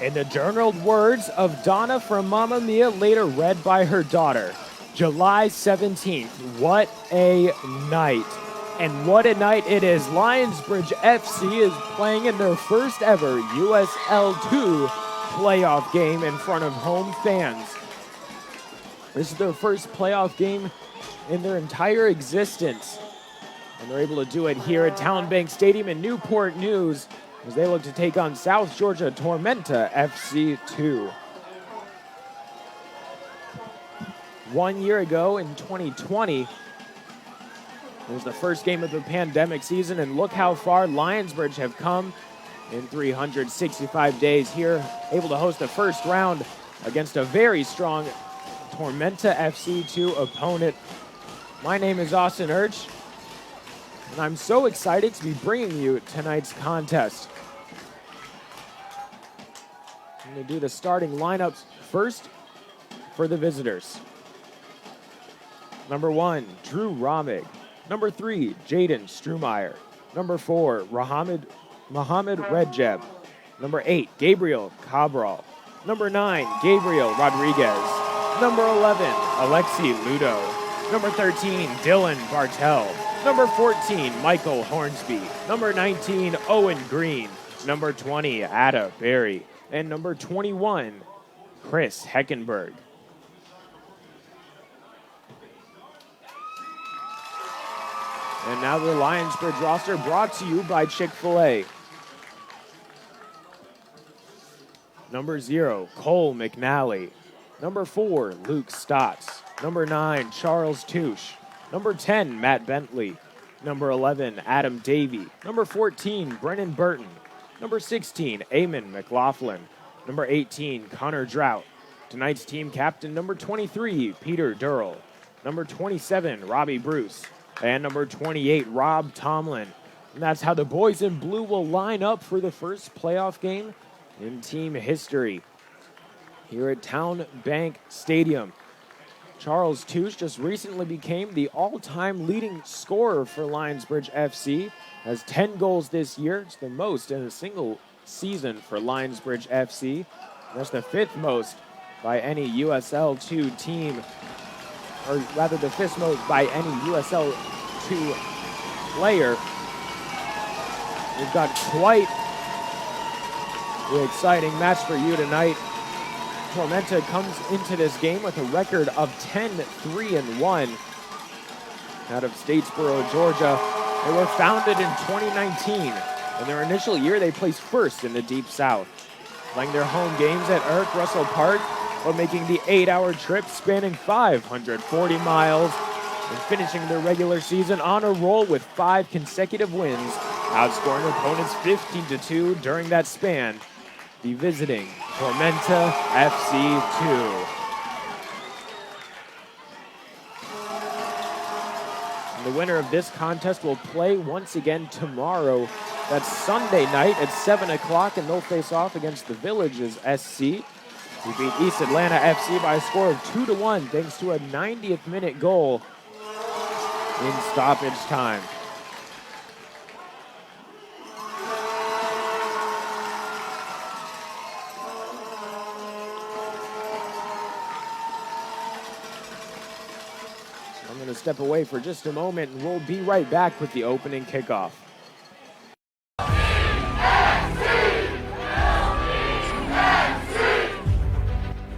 In the journaled words of Donna from Mamma Mia, later read by her daughter, July 17th, what a night. And what a night it is. Lionsbridge FC is playing in their first ever USL2 playoff game in front of home fans. This is their first playoff game in their entire existence. And they're able to do it here at TowneBank Stadium in Newport News as they look to take on South Georgia Tormenta FC2. 1 year ago in 2020, it was the first game of the pandemic season, and look how far Lionsbridge have come in 365 days here, able to host the first round against a very strong Tormenta FC2 opponent. My name is Austin Urch, and I'm so excited to be bringing you tonight's contest. I'm going to do the starting lineups first for the visitors. Number 1, Drew Romig. Number 3, Jaden Strumeyer. Number 4, Mohamed Redjeb. Number 8, Gabriel Cabral. Number 9, Gabriel Rodriguez. Number 11, Alexi Ludo. Number 13, Dylan Bartel. Number 14, Michael Hornsby. Number 19, Owen Green. Number 20, Ada Berry. And number 21, Chris Heckenberg. And now the Lionsbridge roster brought to you by Chick-fil-A. Number 0, Cole McNally. Number 4, Luke Staats. Number 9, Charles Touche. Number 10, Matt Bentley. Number 11, Adam Davie. Number 14, Brennan Burton. Number 16, Eamon McLaughlin. Number 18, Connor Drought. Tonight's team captain, number 23, Peter Dearle. Number 27, Robbie Bruce. And number 28, Rob Tomlin. And that's how the boys in blue will line up for the first playoff game in team history here at TowneBank Stadium. Charles Touche just recently became the all-time leading scorer for Lionsbridge FC. Has 10 goals this year. It's the most in a single season for Lionsbridge FC. That's the 5th most by any USL2 team, or rather the 5th most by any USL2 player. We've got quite the exciting match for you tonight. Tormenta comes into this game with a record of 10-3-1 out of Statesboro, Georgia. They were founded in 2019. In their initial year, they placed first in the Deep South, playing their home games at Eric Russell Park, while making the 8-hour trip spanning 540 miles and finishing their regular season on a roll with 5 consecutive wins, outscoring opponents 15-2 during that span. The visiting Tormenta FC 2. And the winner of this contest will play once again tomorrow. That's Sunday night at 7 o'clock, and they'll face off against the Villages SC, who beat East Atlanta FC by a score of 2-1 thanks to a 90th minute goal in stoppage time. So I'm going to step away for just a moment, and we'll be right back with the opening kickoff.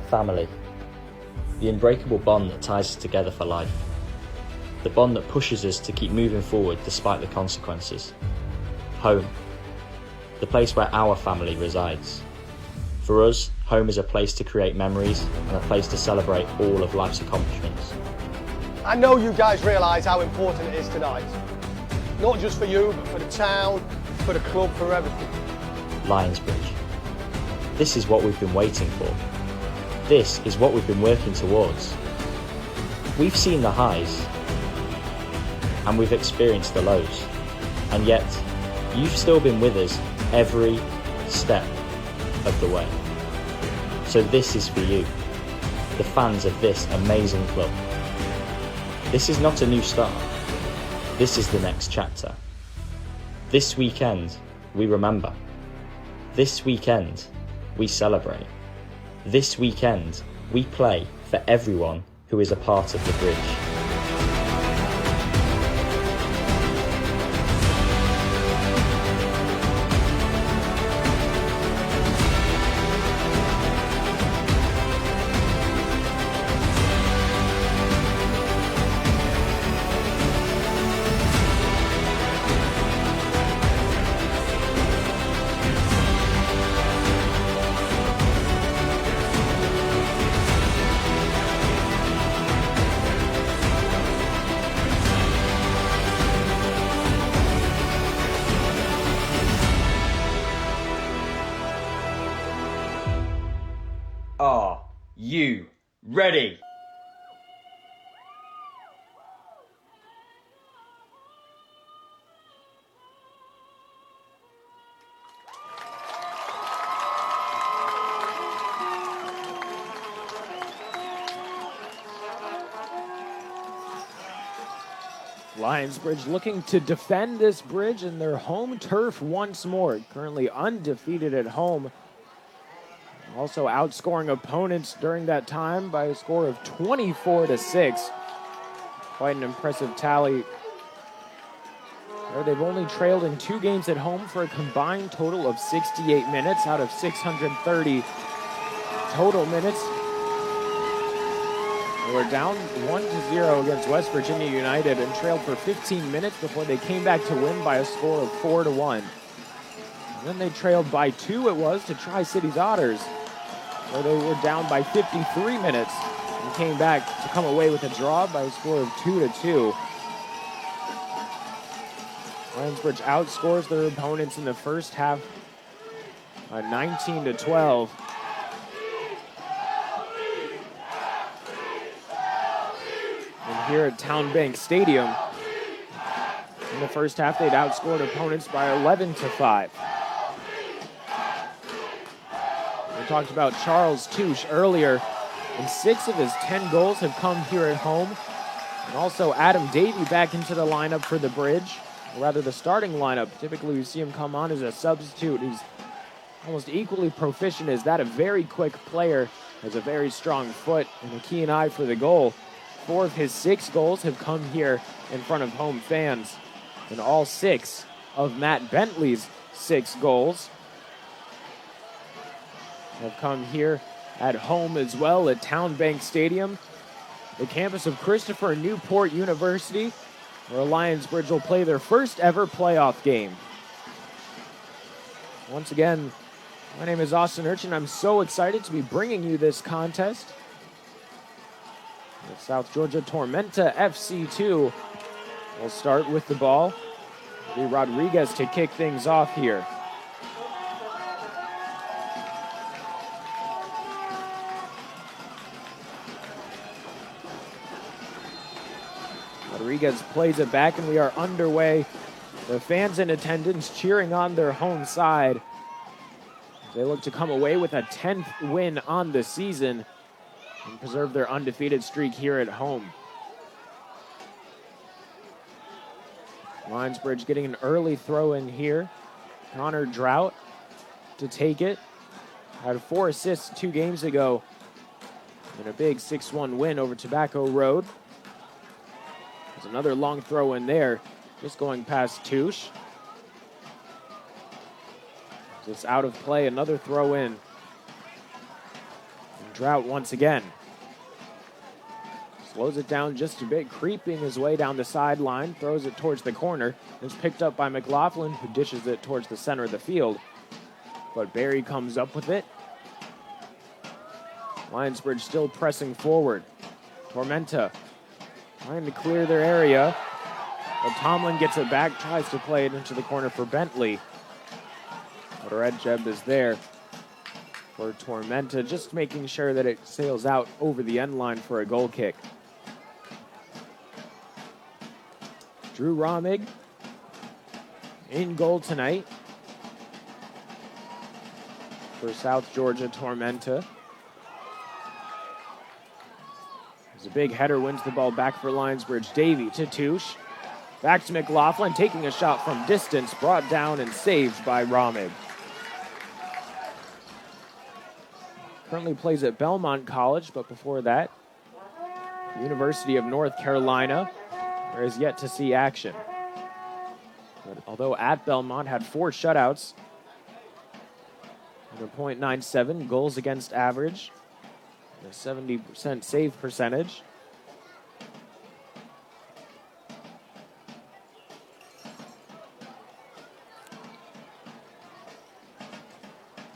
Family. The unbreakable bond that ties us together for life. The bond that pushes us to keep moving forward despite the consequences. Home. The place where our family resides. For us, home is a place to create memories and a place to celebrate all of life's accomplishments. I know you guys realise how important it is tonight. Not just for you, but for the town, for the club, for everything. Lionsbridge. This is what we've been waiting for. This is what we've been working towards. We've seen the highs, and we've experienced the lows, and yet you've still been with us every step of the way. So this is for you, the fans of this amazing club. This is not a new start. This is the next chapter. This weekend, we remember. This weekend, we celebrate. This weekend, we play for everyone who is a part of the bridge. Are you ready? Lionsbridge looking to defend this bridge in their home turf once more. Currently undefeated at home. Also outscoring opponents during that time by a score of 24-6. Quite an impressive tally. They've only trailed in 2 games at home for a combined total of 68 minutes out of 630 total minutes. They were down 1-0 against West Virginia United and trailed for 15 minutes before they came back to win by a score of 4-1. And then they trailed by 2 it was to Tri-Cities Otters, where they were down by 53 minutes and came back to come away with a draw by a score of 2-2. Lionsbridge outscores their opponents in the first half by 19-12. And here at TowneBank Stadium, in the first half, they'd outscored opponents by 11-5. We talked about Charles Touche earlier, and 6 of his 10 goals have come here at home. And also Adam Davie back into the lineup for the bridge, or rather the starting lineup. Typically you see him come on as a substitute. He's almost equally proficient as that, a very quick player, has a very strong foot and a keen eye for the goal. 4 of his 6 goals have come here in front of home fans, and all 6 of Matt Bentley's 6 goals have come here at home as well at TowneBank Stadium, the campus of Christopher Newport University, where Lionsbridge will play their first ever playoff game. Once again, my name is Austin Urchin. I'm so excited to be bringing you this contest. The South Georgia Tormenta FC2 will start with the ball. It'll be Rodriguez to kick things off here. Rodriguez plays it back, and we are underway. The fans in attendance cheering on their home side. They look to come away with a 10th win on the season and preserve their undefeated streak here at home. Lionsbridge getting an early throw in here. Connor Drought to take it. Had 4 assists 2 games ago in a big 6-1 win over Tobacco Road. There's another long throw in there, just going past Touche. It's out of play, another throw in. And Drought once again. Slows it down just a bit, creeping his way down the sideline, throws it towards the corner. It's picked up by McLaughlin, who dishes it towards the center of the field. But Barry comes up with it. Lionsbridge still pressing forward. Tormenta trying to clear their area. But Tomlin gets it back, tries to play it into the corner for Bentley. But Redjeb is there for Tormenta, just making sure that it sails out over the end line for a goal kick. Drew Romig in goal tonight for South Georgia Tormenta. As a big header wins the ball back for Lionsbridge. Davie to Touche. Back to McLaughlin, taking a shot from distance, brought down and saved by Romig. Currently plays at Belmont College, but before that, University of North Carolina, where is yet to see action. But although at Belmont had 4 shutouts, and a .97 goals against average, and a 70% save percentage.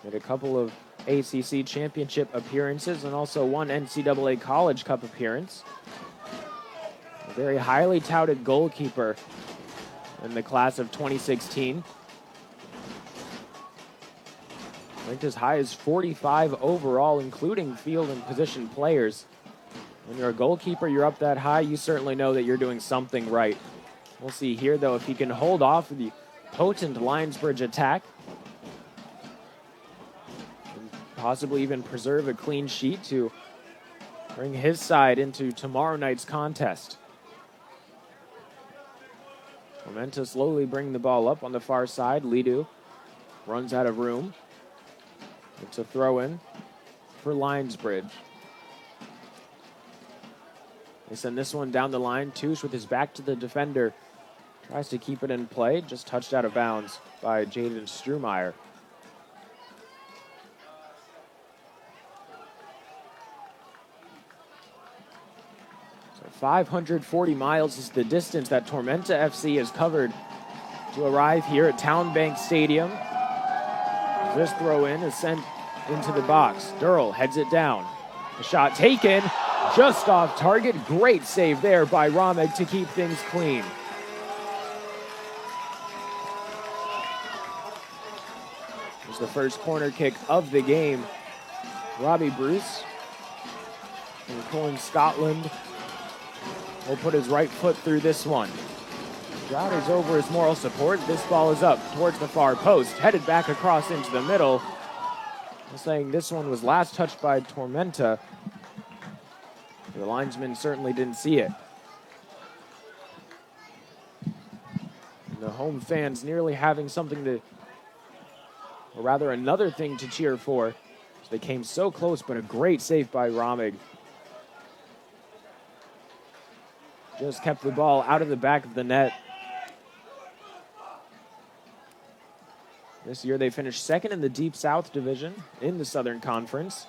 Made a couple of ACC championship appearances and also one NCAA College Cup appearance. A very highly touted goalkeeper in the class of 2016. Ranked as high as 45 overall, including field and position players. When you're a goalkeeper, you're up that high, you certainly know that you're doing something right. We'll see here, though, if he can hold off the potent Lionsbridge attack. Possibly even preserve a clean sheet to bring his side into tomorrow night's contest. Tormenta slowly bring the ball up on the far side. Lidu runs out of room. It's a throw-in for Lionsbridge. They send this one down the line. Touche with his back to the defender. Tries to keep it in play. Just touched out of bounds by Jaden Strumeyer. So 540 miles is the distance that Tormenta FC has covered to arrive here at TowneBank Stadium. This throw-in is sent into the box. Dearle heads it down. The shot taken, just off target. Great save there by Romig to keep things clean. It's the first corner kick of the game. Robbie Bruce from Cullen, Scotland, will put his right foot through this one. Drought is over his moral support. This ball is up towards the far post, headed back across into the middle. I'm saying this one was last touched by Tormenta. The linesman certainly didn't see it. And the home fans nearly having something to, or rather another thing to cheer for. They came so close, but a great save by Romig. Just kept the ball out of the back of the net. This year they finished second in the Deep South Division in the Southern Conference.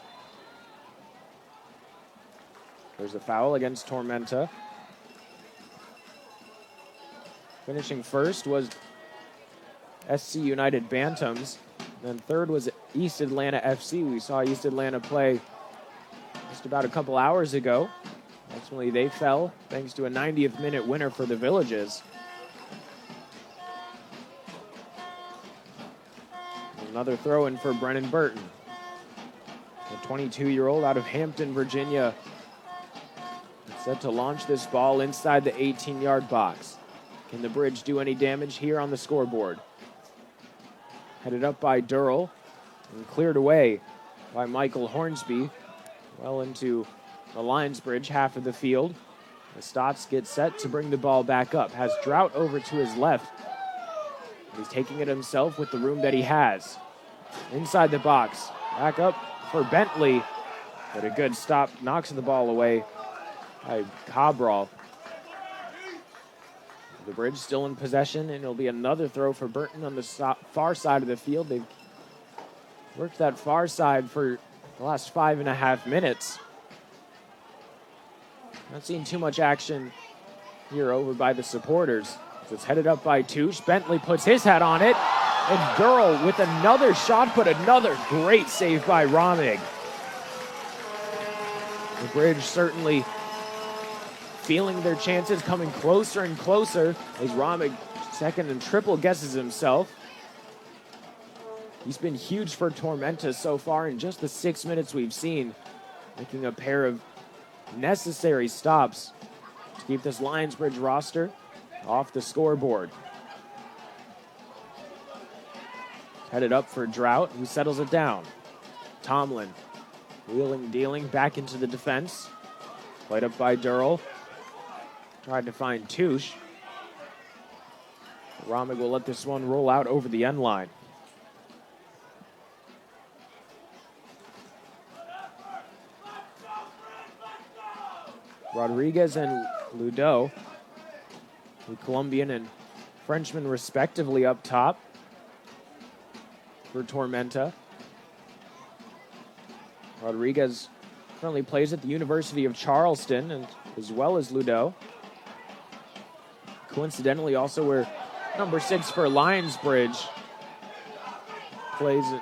There's a foul against Tormenta. Finishing first was SC United Bantams. Then third was East Atlanta FC. We saw East Atlanta play just about a couple hours ago. Ultimately, they fell thanks to a 90th minute winner for the Villages. Another throw in for Brennan Burton. The 22-year-old out of Hampton, Virginia, set to launch this ball inside the 18-yard box. Can the Bridge do any damage here on the scoreboard? Headed up by Dearle and cleared away by Michael Hornsby. Well into the Lionsbridge half of the field. The Staats get set to bring the ball back up. Has Drought over to his left. He's taking it himself with the room that he has. Inside the box. Back up for Bentley. But a good stop. Knocks the ball away by Cabral. The Bridge still in possession, and it'll be another throw for Burton on the far side of the field. They've worked that far side for the last 5.5 minutes. Not seeing too much action here over by the supporters. It's headed up by Touche. Bentley puts his hat on it. And Dearle with another shot, but another great save by Robbie. The Bridge certainly feeling their chances, coming closer and closer as Robbie second and triple guesses himself. He's been huge for Tormenta so far in just the 6 minutes we've seen, making a pair of necessary stops to keep this Lionsbridge roster off the scoreboard. Headed up for Drought, who settles it down. Tomlin wheeling, dealing back into the defense. Played up by Dearle. Tried to find Touche. Rommig will let this one roll out over the end line. Rodriguez and Ludo, the Colombian and Frenchman respectively, up top for Tormenta. Rodriguez currently plays at the University of Charleston, and as well as Ludo. Coincidentally, also where number 6 for Lionsbridge plays it.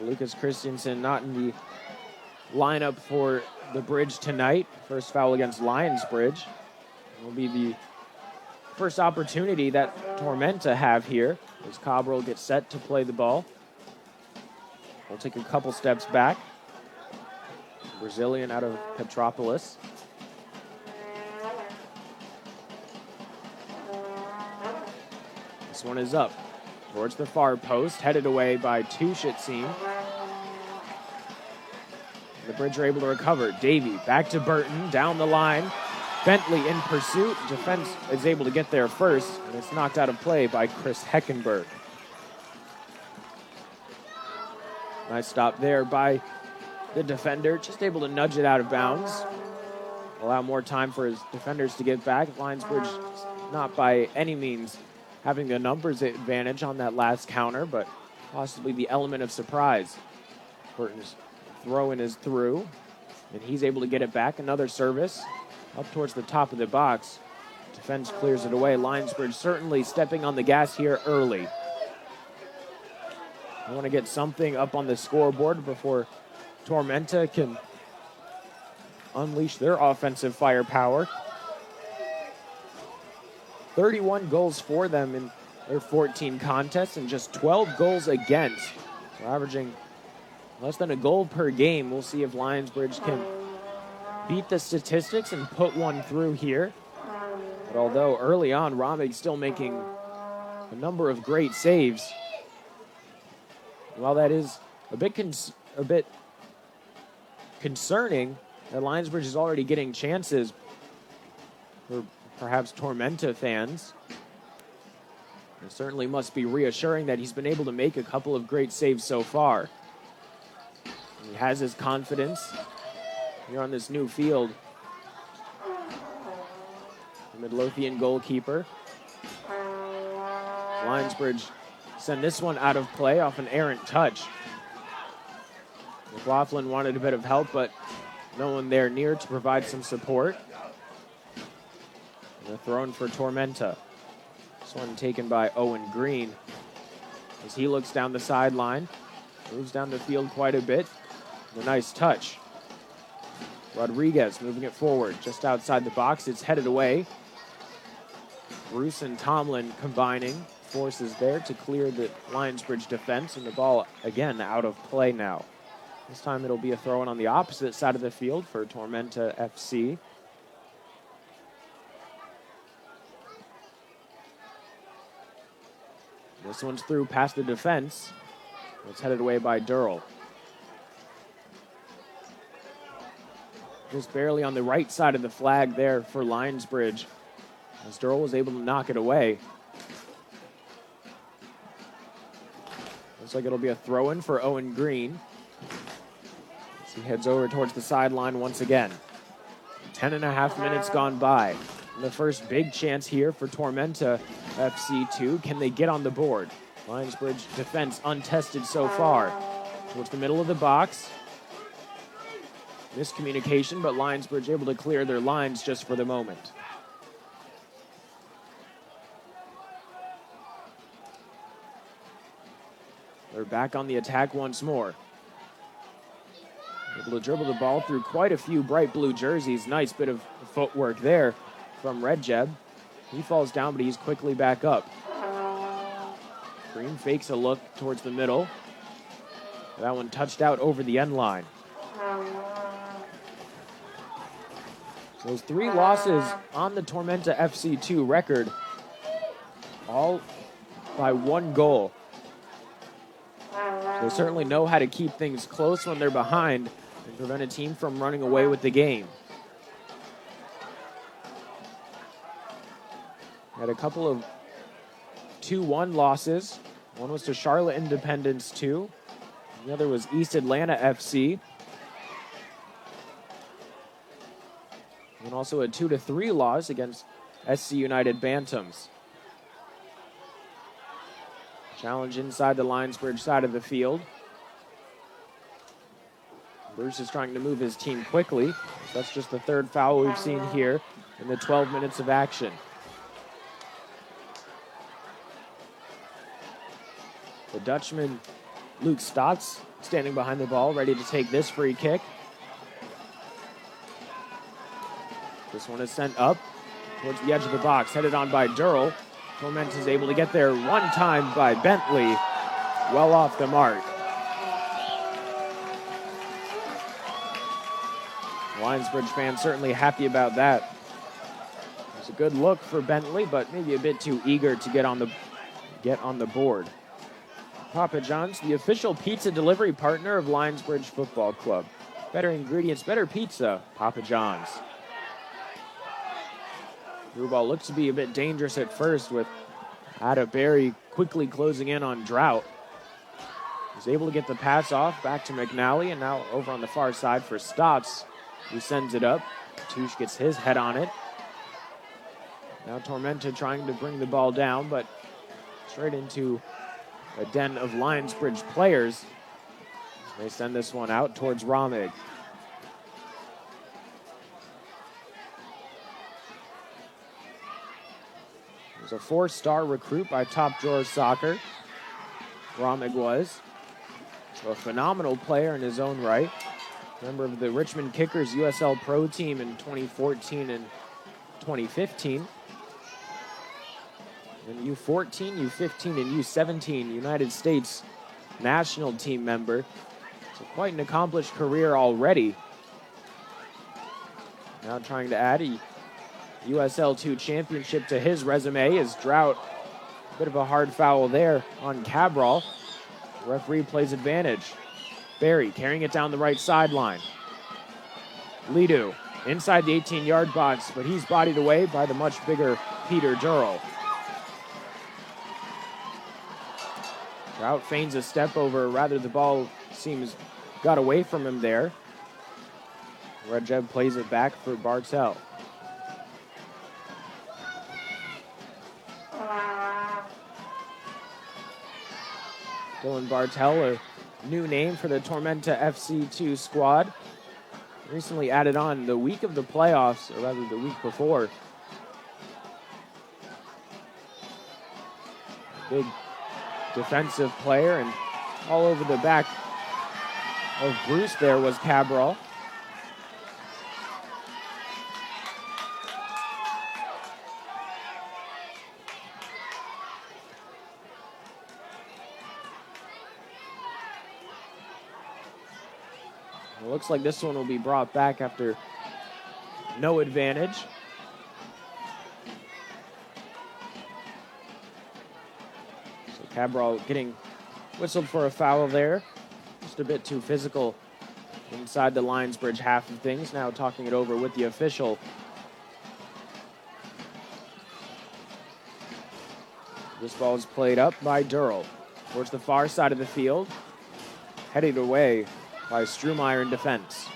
Lucas Christensen not in the lineup for the Bridge tonight. First foul against Lionsbridge. Will be the first opportunity that Tormenta have here as Cabral gets set to play the ball. We'll take a couple steps back. Brazilian out of Petropolis. This one is up towards the far post, headed away by Touche, it seemed. The Bridge are able to recover. Davie back to Burton, down the line. Bentley in pursuit. Defense is able to get there first, and it's knocked out of play by Chris Heckenberg. Nice stop there by the defender, just able to nudge it out of bounds. Allow more time for his defenders to get back. Lionsbridge not by any means having the numbers advantage on that last counter, but possibly the element of surprise. Burton's throw-in is through, and he's able to get it back. Another service up towards the top of the box. Defense clears it away. Lionsbridge certainly stepping on the gas here early. I want to get something up on the scoreboard before Tormenta can unleash their offensive firepower. 31 goals for them in their 14 contests and just 12 goals against. They're averaging less than a goal per game. We'll see if Lionsbridge can beat the statistics and put one through here. But although early on, Rommig still making a number of great saves, while that is a bit concerning that Lionsbridge is already getting chances for perhaps Tormenta fans, it certainly must be reassuring that he's been able to make a couple of great saves so far. He has his confidence here on this new field. The Midlothian goalkeeper. Lionsbridge send this one out of play off an errant touch. McLaughlin wanted a bit of help, but no one there near to provide some support. And a throw in for Tormenta. This one taken by Owen Green. As he looks down the sideline, moves down the field quite a bit. And a nice touch. Rodriguez moving it forward, just outside the box. It's headed away. Bruce and Tomlin combining forces there to clear the Lionsbridge defense, and the ball again out of play now. This time it'll be a throw-in on the opposite side of the field for Tormenta FC. This one's through past the defense. It's headed away by Dearle. Just barely on the right side of the flag there for Lionsbridge, as Dearle was able to knock it away. Looks like it'll be a throw-in for Owen Green, as he heads over towards the sideline once again. 10.5 minutes gone by. And the first big chance here for Tormenta FC2. Can they get on the board? Lionsbridge defense untested so far. Towards the middle of the box. Miscommunication, but Lionsbridge able to clear their lines just for the moment. They're back on the attack once more. Able to dribble the ball through quite a few bright blue jerseys. Nice bit of footwork there from Red Jeb. He falls down, but he's quickly back up. Green fakes a look towards the middle. That one touched out over the end line. So those 3 losses on the Tormenta FC2 record, all by 1 goal. They certainly know how to keep things close when they're behind and prevent a team from running away with the game. Had a couple of 2-1 losses. One was to Charlotte Independence 2. The other was East Atlanta FC. And also a 2-3 loss against SC United Bantams. Challenge inside the Lionsbridge side of the field. Bruce is trying to move his team quickly. That's just the 3rd foul we've seen here in the 12 minutes of action. The Dutchman, Luke Staats, standing behind the ball, ready to take this free kick. This one is sent up towards the edge of the box, headed on by Dearle. Tormenta is able to get there one time by Bentley, well off the mark. Lionsbridge fans certainly happy about that. It's a good look for Bentley, but maybe a bit too eager to get on the board. Papa John's, the official pizza delivery partner of Lionsbridge Football Club. Better ingredients, better pizza, Papa John's. Through ball looks to be a bit dangerous at first, with Berry quickly closing in on Drought. He's able to get the pass off back to McNally, and now over on the far side for Staats, who sends it up. Touche gets his head on it. Now Tormenta trying to bring the ball down, but straight into a den of Lionsbridge players. They send this one out towards Robbie. He was a 4-star recruit by Top Drawer Soccer. Robbie was. So a phenomenal player in his own right. Member of the Richmond Kickers USL Pro team in 2014 and 2015. And U14, U15, and U17 United States national team member. So quite an accomplished career already. Now trying to add a USL 2 championship to his resume is Drought. A bit of a hard foul there on Cabral. The referee plays advantage. Berry carrying it down the right sideline. Lidu inside the 18-yard box, but he's bodied away by the much bigger Peter Dearle. Drought feigns a step over, rather the ball seems got away from him there. Red Jeb plays it back for Bartel. Dylan Bartel, a new name for the Tormenta FC2 squad. Recently added on the week of the playoffs, or rather the week before. Big defensive player, and all over the back of Bruce there was Cabral. It looks like this one will be brought back after no advantage. So Cabral getting whistled for a foul there. Just a bit too physical inside the Lionsbridge half of things. Now talking it over with the official. This ball is played up by Dearle towards the far side of the field. Headed away by Strumeyer in defense.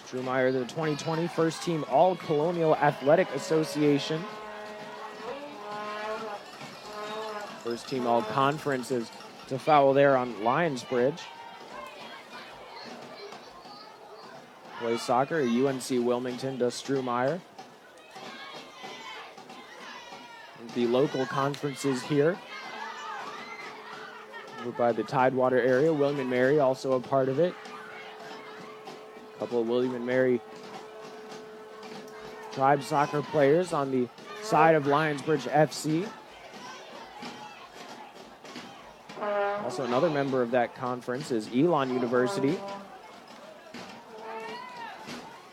Strumeyer, the 2020 first team All-Colonial Athletic Association. First team All-Conferences to foul there on Lionsbridge. Plays soccer at UNC Wilmington to Strumeyer. The local conferences here over by the Tidewater area. William & Mary also a part of it. A couple of William & Mary tribe soccer players on the side of Lionsbridge FC. Also another member of that conference is Elon University.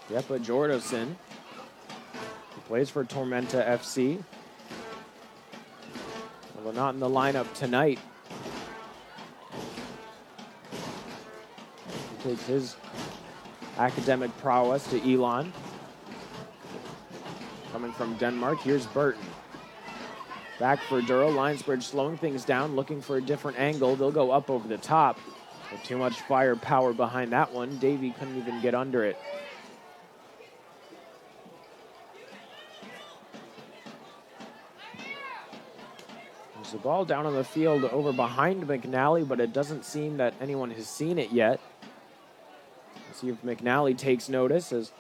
Jeppe Jordason, who plays for Tormenta FC. Although not in the lineup tonight. He takes his academic prowess to Elon. Coming from Denmark, here's Burton. Back for Dearle. Lionsbridge slowing things down, looking for a different angle. They'll go up over the top. But too much firepower behind that one. Davie couldn't even get under it. There's the ball down on the field over behind McNally, but it doesn't seem that anyone has seen it yet. Let's see if McNally takes notice as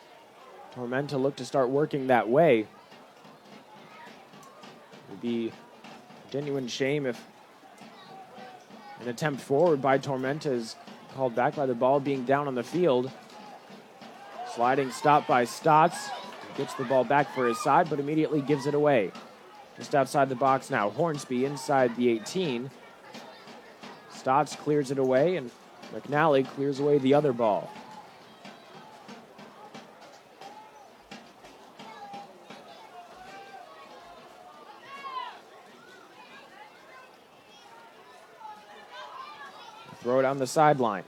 Tormenta look to start working that way. It would be a genuine shame if an attempt forward by Tormenta is called back by the ball being down on the field. Sliding stop by Staats. Gets the ball back for his side, but immediately gives it away. Just outside the box now. Hornsby inside the 18. Staats clears it away, and McNally clears away the other ball. Throw it on the sideline.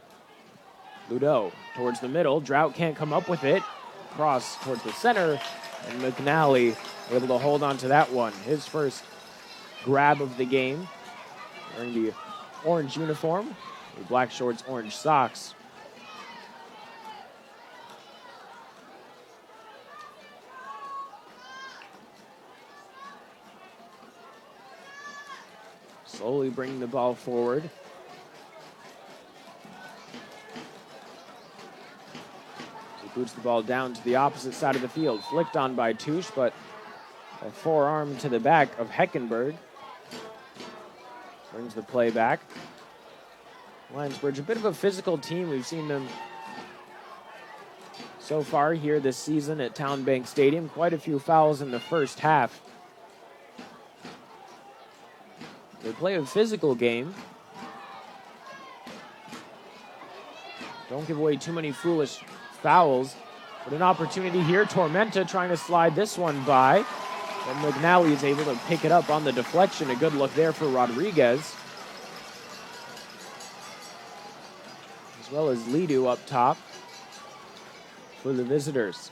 Ludo towards the middle. Drought can't come up with it. Cross towards the center, and McNally able to hold on to that one. His first grab of the game. Wearing the orange uniform, the black shorts, orange socks. Slowly bringing the ball forward. He boots the ball down to the opposite side of the field. Flicked on by Touche, but a forearm to the back of Heckenberg. Brings the play back. Lionsbridge, a bit of a physical team. We've seen them so far here this season at TowneBank Stadium. Quite a few fouls in the first half. They play a physical game. Don't give away too many foolish fouls. But an opportunity here. Tormenta trying to slide this one by. And McNally is able to pick it up on the deflection. A good look there for Rodriguez. As well as Lidu up top for the visitors.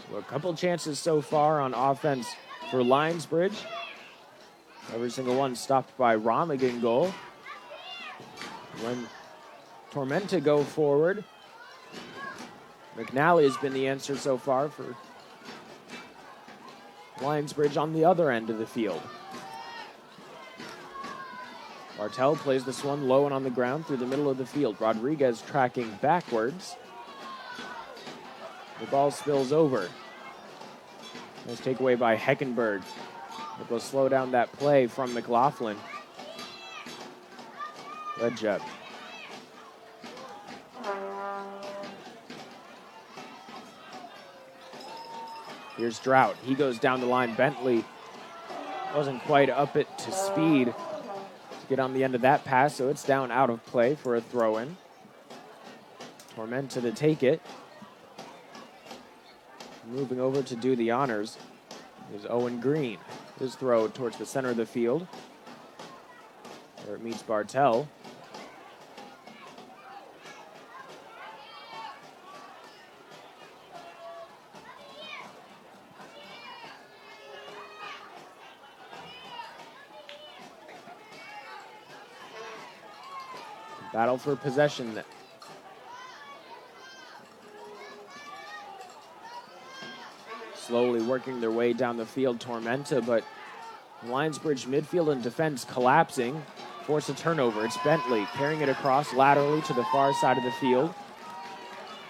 So a couple chances so far on offense for Lionsbridge. Every single one stopped by Romigan goal. When Tormenta go forward, McNally has been the answer so far for Lionsbridge on the other end of the field. Bartel plays this one low and on the ground through the middle of the field. Rodriguez tracking backwards. The ball spills over. Nice takeaway by Heckenberg. They'll slow down that play from McLaughlin. Redjep. Here's Drought. He goes down the line. Bentley wasn't quite up it to speed to get on the end of that pass, so it's down out of play for a throw-in. Tormenta to take it. Moving over to do the honors is Owen Green. His throw towards the center of the field, where it meets Bartel. Battle for possession. Slowly working their way down the field, Tormenta, but Lionsbridge midfield and defense collapsing. Force a turnover. It's Bentley carrying it across laterally to the far side of the field.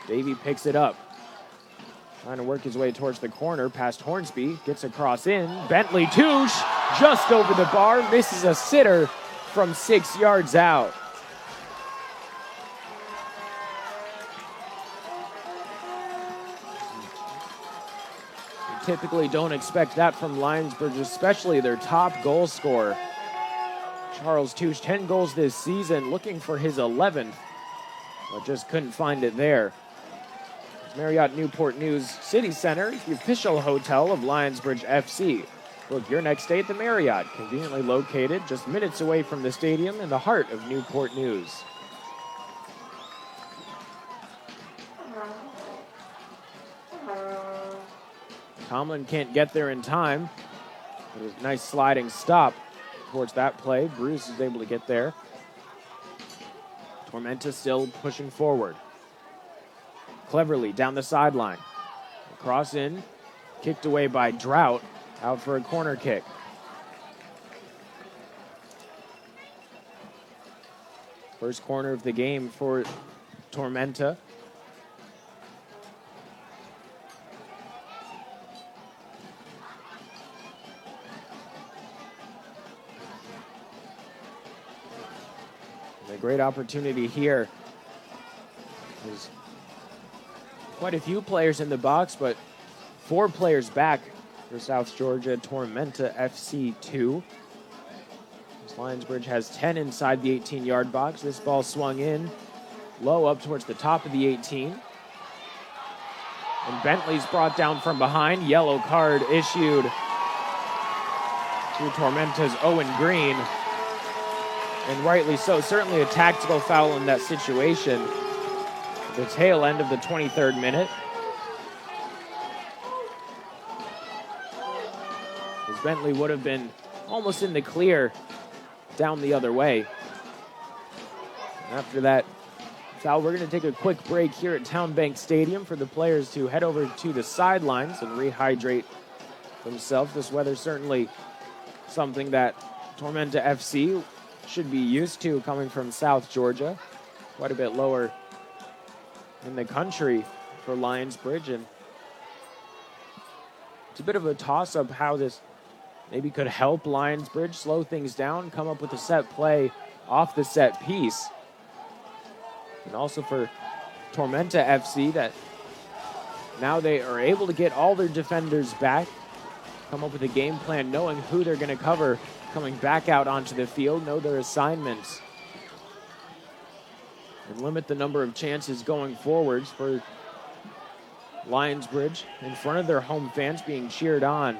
Davie picks it up. Trying to work his way towards the corner past Hornsby. Gets across in. Bentley Touche just over the bar. Misses a sitter from 6 yards out. Typically don't expect that from Lionsbridge, especially their top goal scorer. Charles Touche, 10 goals this season, looking for his 11th, but just couldn't find it there. It's Marriott Newport News City Center, the official hotel of Lionsbridge FC. Book your next stay at the Marriott, conveniently located just minutes away from the stadium in the heart of Newport News. Tomlin can't get there in time. It was a nice sliding stop towards that play. Bruce is able to get there. Tormenta still pushing forward. Cleverly down the sideline. Cross in. Kicked away by Drought. Out for a corner kick. First corner of the game for Tormenta. A great opportunity here. There's quite a few players in the box, but 4 players back for South Georgia Tormenta FC 2. Lionsbridge has 10 inside the 18-yard box. This ball swung in low up towards the top of the 18. And Bentley's brought down from behind. Yellow card issued to Tormenta's Owen Green. And rightly so. Certainly a tactical foul in that situation. The tail end of the 23rd minute. As Bentley would have been almost in the clear down the other way. And after that foul, we're going to take a quick break here at TowneBank Stadium for the players to head over to the sidelines and rehydrate themselves. This weather certainly something that Tormenta FC should be used to coming from South Georgia. Quite a bit lower in the country for Lionsbridge. And it's a bit of a toss-up how this maybe could help Lionsbridge slow things down, come up with a set play off the set piece. And also for Tormenta FC, that now they are able to get all their defenders back, come up with a game plan knowing who they're going to cover coming back out onto the field, know their assignments, and limit the number of chances going forwards for Lionsbridge in front of their home fans being cheered on.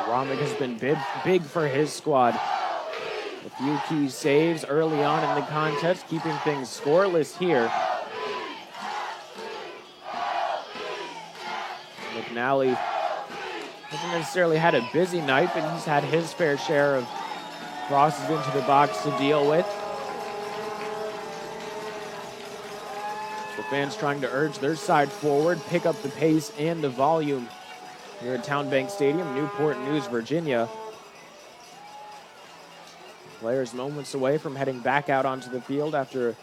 Romick has been big for his squad. A few key saves early on in the contest, keeping things scoreless here. McNally hasn't necessarily had a busy night, but he's had his fair share of Crosses into the box to deal with. The fans trying to urge their side forward, pick up the pace and the volume here at TowneBank Stadium, Newport News, Virginia. Players moments away from heading back out onto the field after a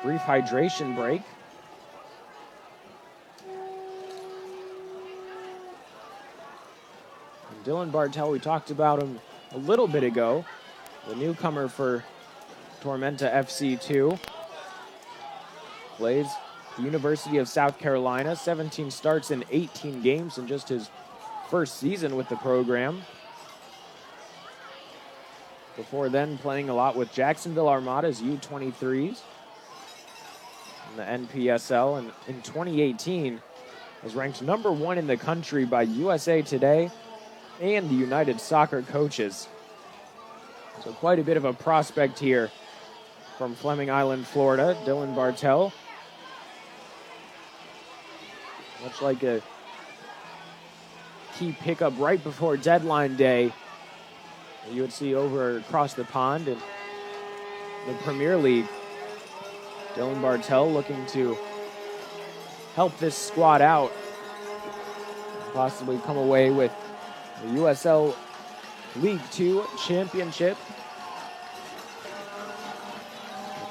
brief hydration break. And Dylan Bartel, we talked about him a little bit ago, the newcomer for Tormenta FC2. Plays the University of South Carolina, 17 starts in 18 games in just his first season with the program. Before then, playing a lot with Jacksonville Armada's U23s in the NPSL, and in 2018 was ranked number 1 in the country by USA Today and the United Soccer Coaches. So quite a bit of a prospect here from Fleming Island, Florida, Dylan Bartel. Much like a key pickup right before deadline day you would see over across the pond in the Premier League. Dylan Bartel looking to help this squad out, possibly come away with the USL League 2 championship.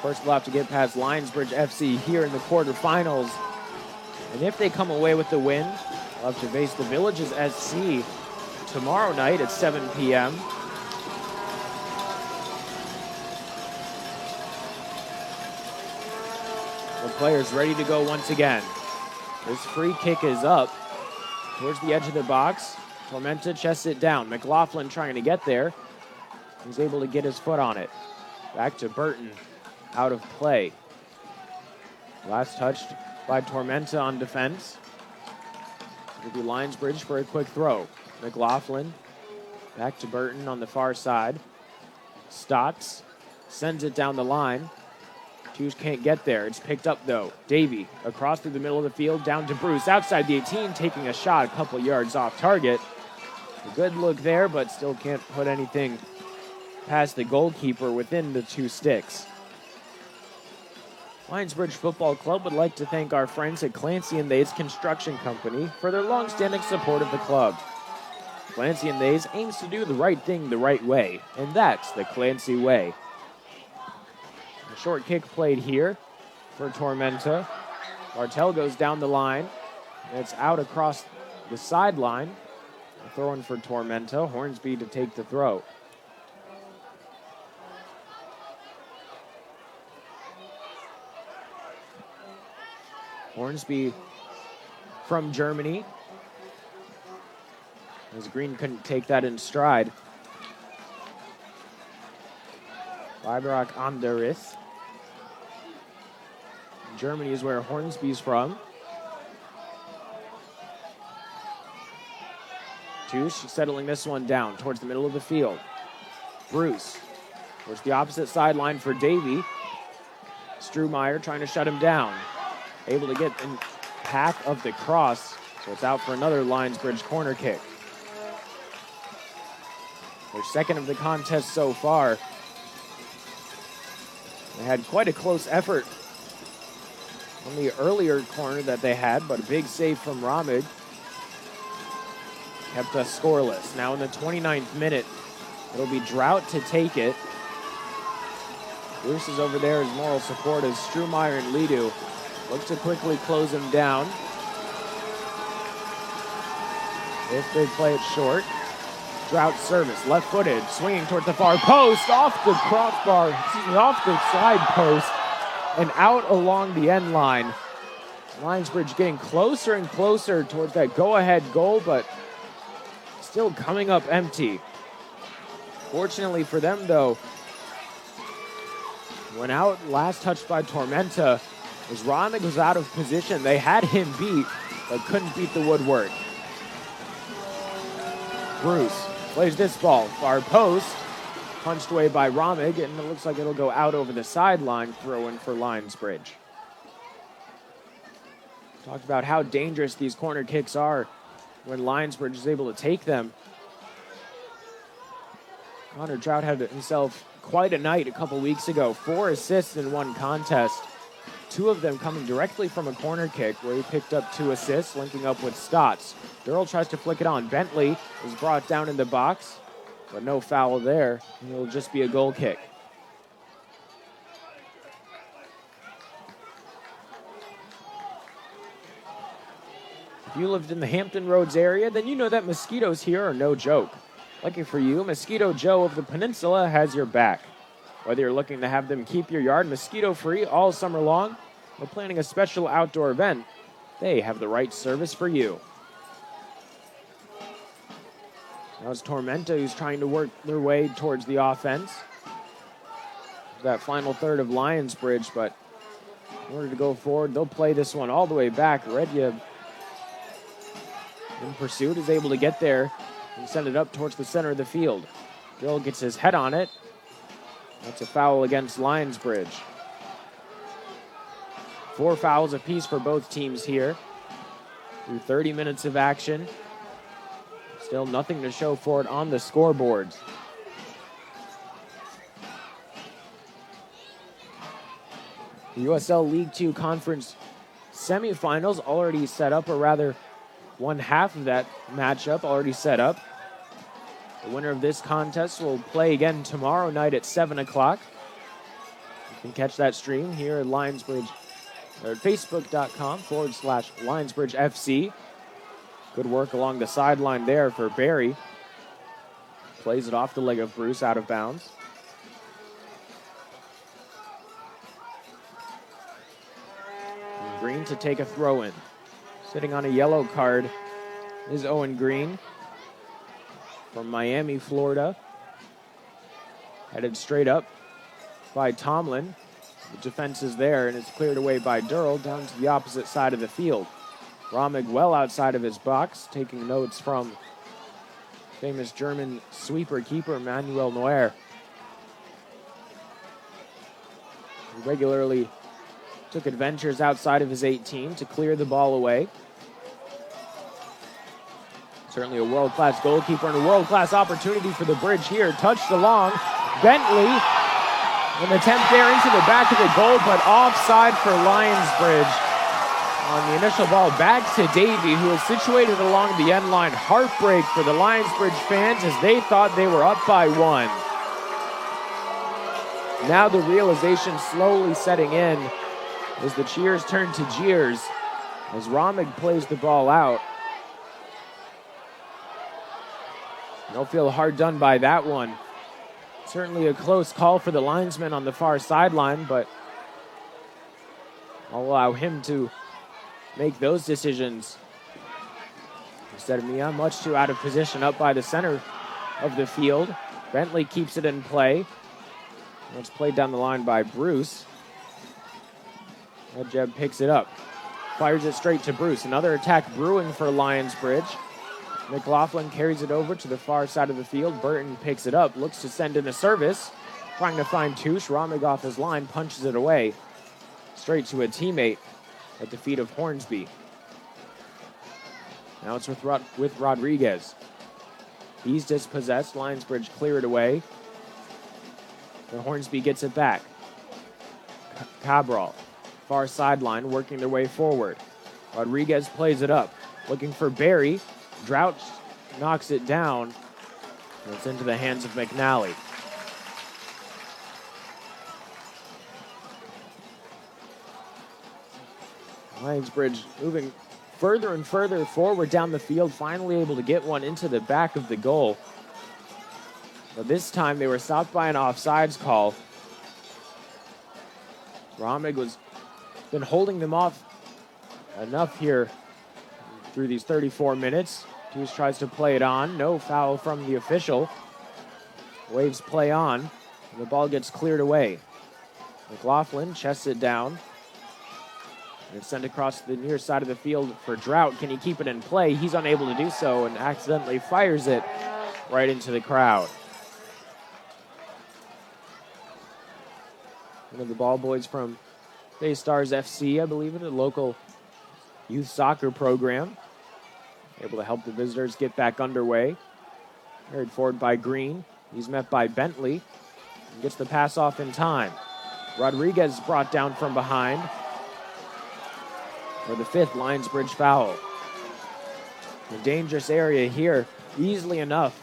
First, we'll have to get past Lionsbridge FC here in the quarterfinals. And if they come away with the win, we'll have to face the Villages SC tomorrow night at 7 p.m. The players ready to go once again. This free kick is up towards the edge of the box. Tormenta chests it down. McLaughlin trying to get there. He's able to get his foot on it. Back to Burton, out of play. Last touched by Tormenta on defense. It'll be Lionsbridge for a quick throw. McLaughlin back to Burton on the far side. Staats sends it down the line. Touche can't get there. It's picked up, though. Davie across through the middle of the field, down to Bruce. Outside the 18, taking a shot a couple yards off target. A good look there, but still can't put anything past the goalkeeper within the 2 sticks. Lionsbridge Football Club would like to thank our friends at Clancy & Thay's Construction Company for their long-standing support of the club. Clancy & Thay's aims to do the right thing the right way, and that's the Clancy way. A short kick played here for Tormenta. Bartel goes down the line, and it's out across the sideline. A throw in for Tormenta. Hornsby to take the throw. Hornsby from Germany. As Green couldn't take that in stride. Weiberach Anderis. Germany is where Hornsby's from. Touche settling this one down towards the middle of the field. Bruce towards the opposite sideline for Davie. Strumeyer trying to shut him down. Able to get in path of the cross, so it's out for another Lionsbridge corner kick. Their second of the contest so far. They had quite a close effort on the earlier corner that they had, but a big save from Robbie kept us scoreless. Now in the 29th minute, it'll be Drought to take it. Bruce is over there as moral support as Strumeyer and Lidu look to quickly close him down. If they play it short. Drought service, left-footed, swinging towards the far post, off the crossbar, off the side post, and out along the end line. Lionsbridge getting closer and closer towards that go-ahead goal, but still coming up empty. Fortunately for them, though, when out, last touched by Tormenta, as Ronig was out of position. They had him beat, but couldn't beat the woodwork. Bruce plays this ball, far post, punched away by Romig, and it looks like it'll go out over the sideline, throw in for Lionsbridge. Talked about how dangerous these corner kicks are when Lionsbridge is able to take them. Connor Drought had himself quite a night a couple weeks ago. 4 assists in one contest. 2 of them coming directly from a corner kick where he picked up 2 assists, linking up with Staats. Dearle tries to flick it on. Bentley is brought down in the box, but no foul there. It'll just be a goal kick. If you lived in the Hampton Roads area, then you know that mosquitoes here are no joke. Lucky for you, Mosquito Joe of the Peninsula has your back. Whether you're looking to have them keep your yard mosquito-free all summer long or planning a special outdoor event, they have the right service for you. Now it's Tormenta who's trying to work their way towards the offense. That final third of Lionsbridge, but in order to go forward, they'll play this one all the way back. Redia in pursuit is able to get there and send it up towards the center of the field. Dearle gets his head on it. That's a foul against Lionsbridge. 4 fouls apiece for both teams here. Through 30 minutes of action. Still nothing to show for it on the scoreboards. The USL League 2 Conference semifinals already set up, or rather, one half of that matchup already set up. The winner of this contest will play again tomorrow night at 7 o'clock. You can catch that stream here at Lionsbridge, or at facebook.com/Lionsbridge FC. Good work along the sideline there for Barry. Plays it off the leg of Bruce out of bounds. And Green to take a throw in. Sitting on a yellow card is Owen Green from Miami, Florida. Headed straight up by Tomlin. The defense is there, and it's cleared away by Dearle down to the opposite side of the field. Rommig well outside of his box, taking notes from famous German sweeper-keeper Manuel Neuer. He regularly took adventures outside of his 18 to clear the ball away. Certainly a world-class goalkeeper and a world-class opportunity for the Bridge here. Touched along. Bentley, an attempt there into the back of the goal, but offside for Lionsbridge. On the initial ball, back to Davie, who is situated along the end line. Heartbreak for the Lionsbridge fans as they thought they were up by 1. Now the realization slowly setting in as the cheers turn to jeers as Rommig plays the ball out. They'll feel hard done by that one. Certainly a close call for the linesman on the far sideline, but I'll allow him to make those decisions. Instead of Mia, much too out of position up by the center of the field. Bentley keeps it in play. It's played down the line by Bruce. Jeb picks it up. Fires it straight to Bruce. Another attack brewing for Lionsbridge. McLaughlin carries it over to the far side of the field. Burton picks it up, looks to send in a service. Trying to find Touche. Rommig off his line, punches it away. Straight to a teammate at the feet of Hornsby. Now it's with Rodriguez. He's dispossessed. Lionsbridge clear it away. And Hornsby gets it back. Cabral, far sideline, working their way forward. Rodriguez plays it up, looking for Barry. Drought knocks it down. And it's into the hands of McNally. Lionsbridge moving further and further forward down the field, finally able to get one into the back of the goal. But this time they were stopped by an offsides call. Rommig was been holding them off enough here through these 34 minutes. Touche tries to play it on. No foul from the official. Waves play on. And the ball gets cleared away. McLaughlin chests it down. And it's sent across the near side of the field for Drought. Can he keep it in play? He's unable to do so and accidentally fires it right into the crowd. One of the ball boys from Bay Stars FC, I believe, in a local youth soccer program. Able to help the visitors get back underway. Carried forward by Green. He's met by Bentley and gets the pass off in time. Rodriguez brought down from behind for the 5th Lionsbridge foul. A dangerous area here, easily enough.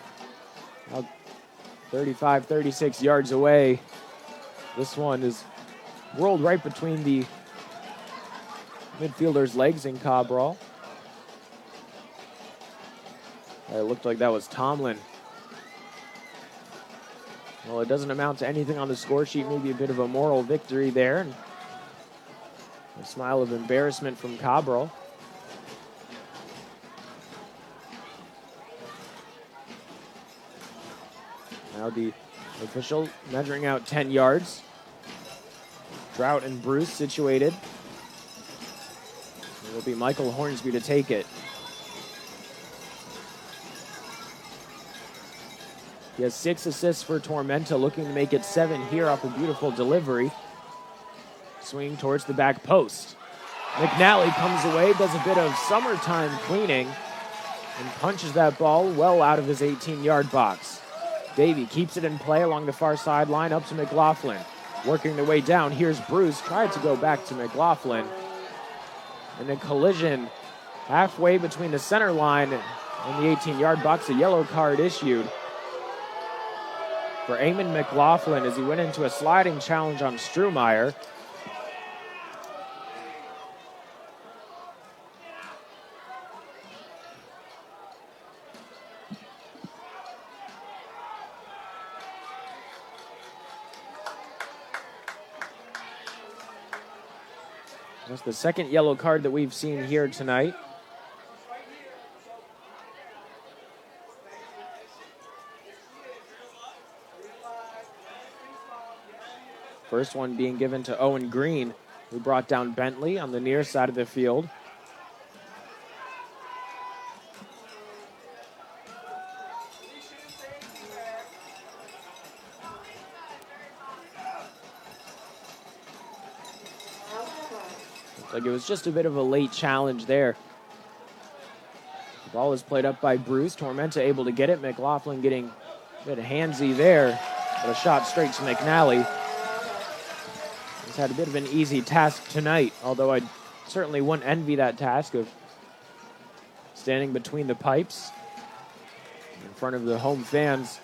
35, 36 yards away. This one is rolled right between the midfielder's legs in Cabral. It looked like that was Tomlin. Well, it doesn't amount to anything on the score sheet. Maybe a bit of a moral victory there. And a smile of embarrassment from Cabral. Now the official measuring out 10 yards. Drought and Bruce situated. It will be Michael Hornsby to take it. He has 6 assists for Tormenta, looking to make it 7 here off a beautiful delivery. Swinging towards the back post. McNally comes away, does a bit of summertime cleaning, and punches that ball well out of his 18-yard box. Davie keeps it in play along the far sideline up to McLaughlin. Working their way down, here's Bruce, tried to go back to McLaughlin. And a collision halfway between the center line and the 18-yard box, a yellow card issued for Eamon McLaughlin as he went into a sliding challenge on Strumeyer. That's the second yellow card that we've seen here tonight. First one being given to Owen Green, who brought down Bentley on the near side of the field. Looks like it was just a bit of a late challenge there. The ball is played up by Bruce. Tormenta able to get it. McLaughlin getting a bit handsy there, but a shot straight to McNally. He's had a bit of an easy task tonight, although I certainly wouldn't envy that task of standing between the pipes in front of the home fans.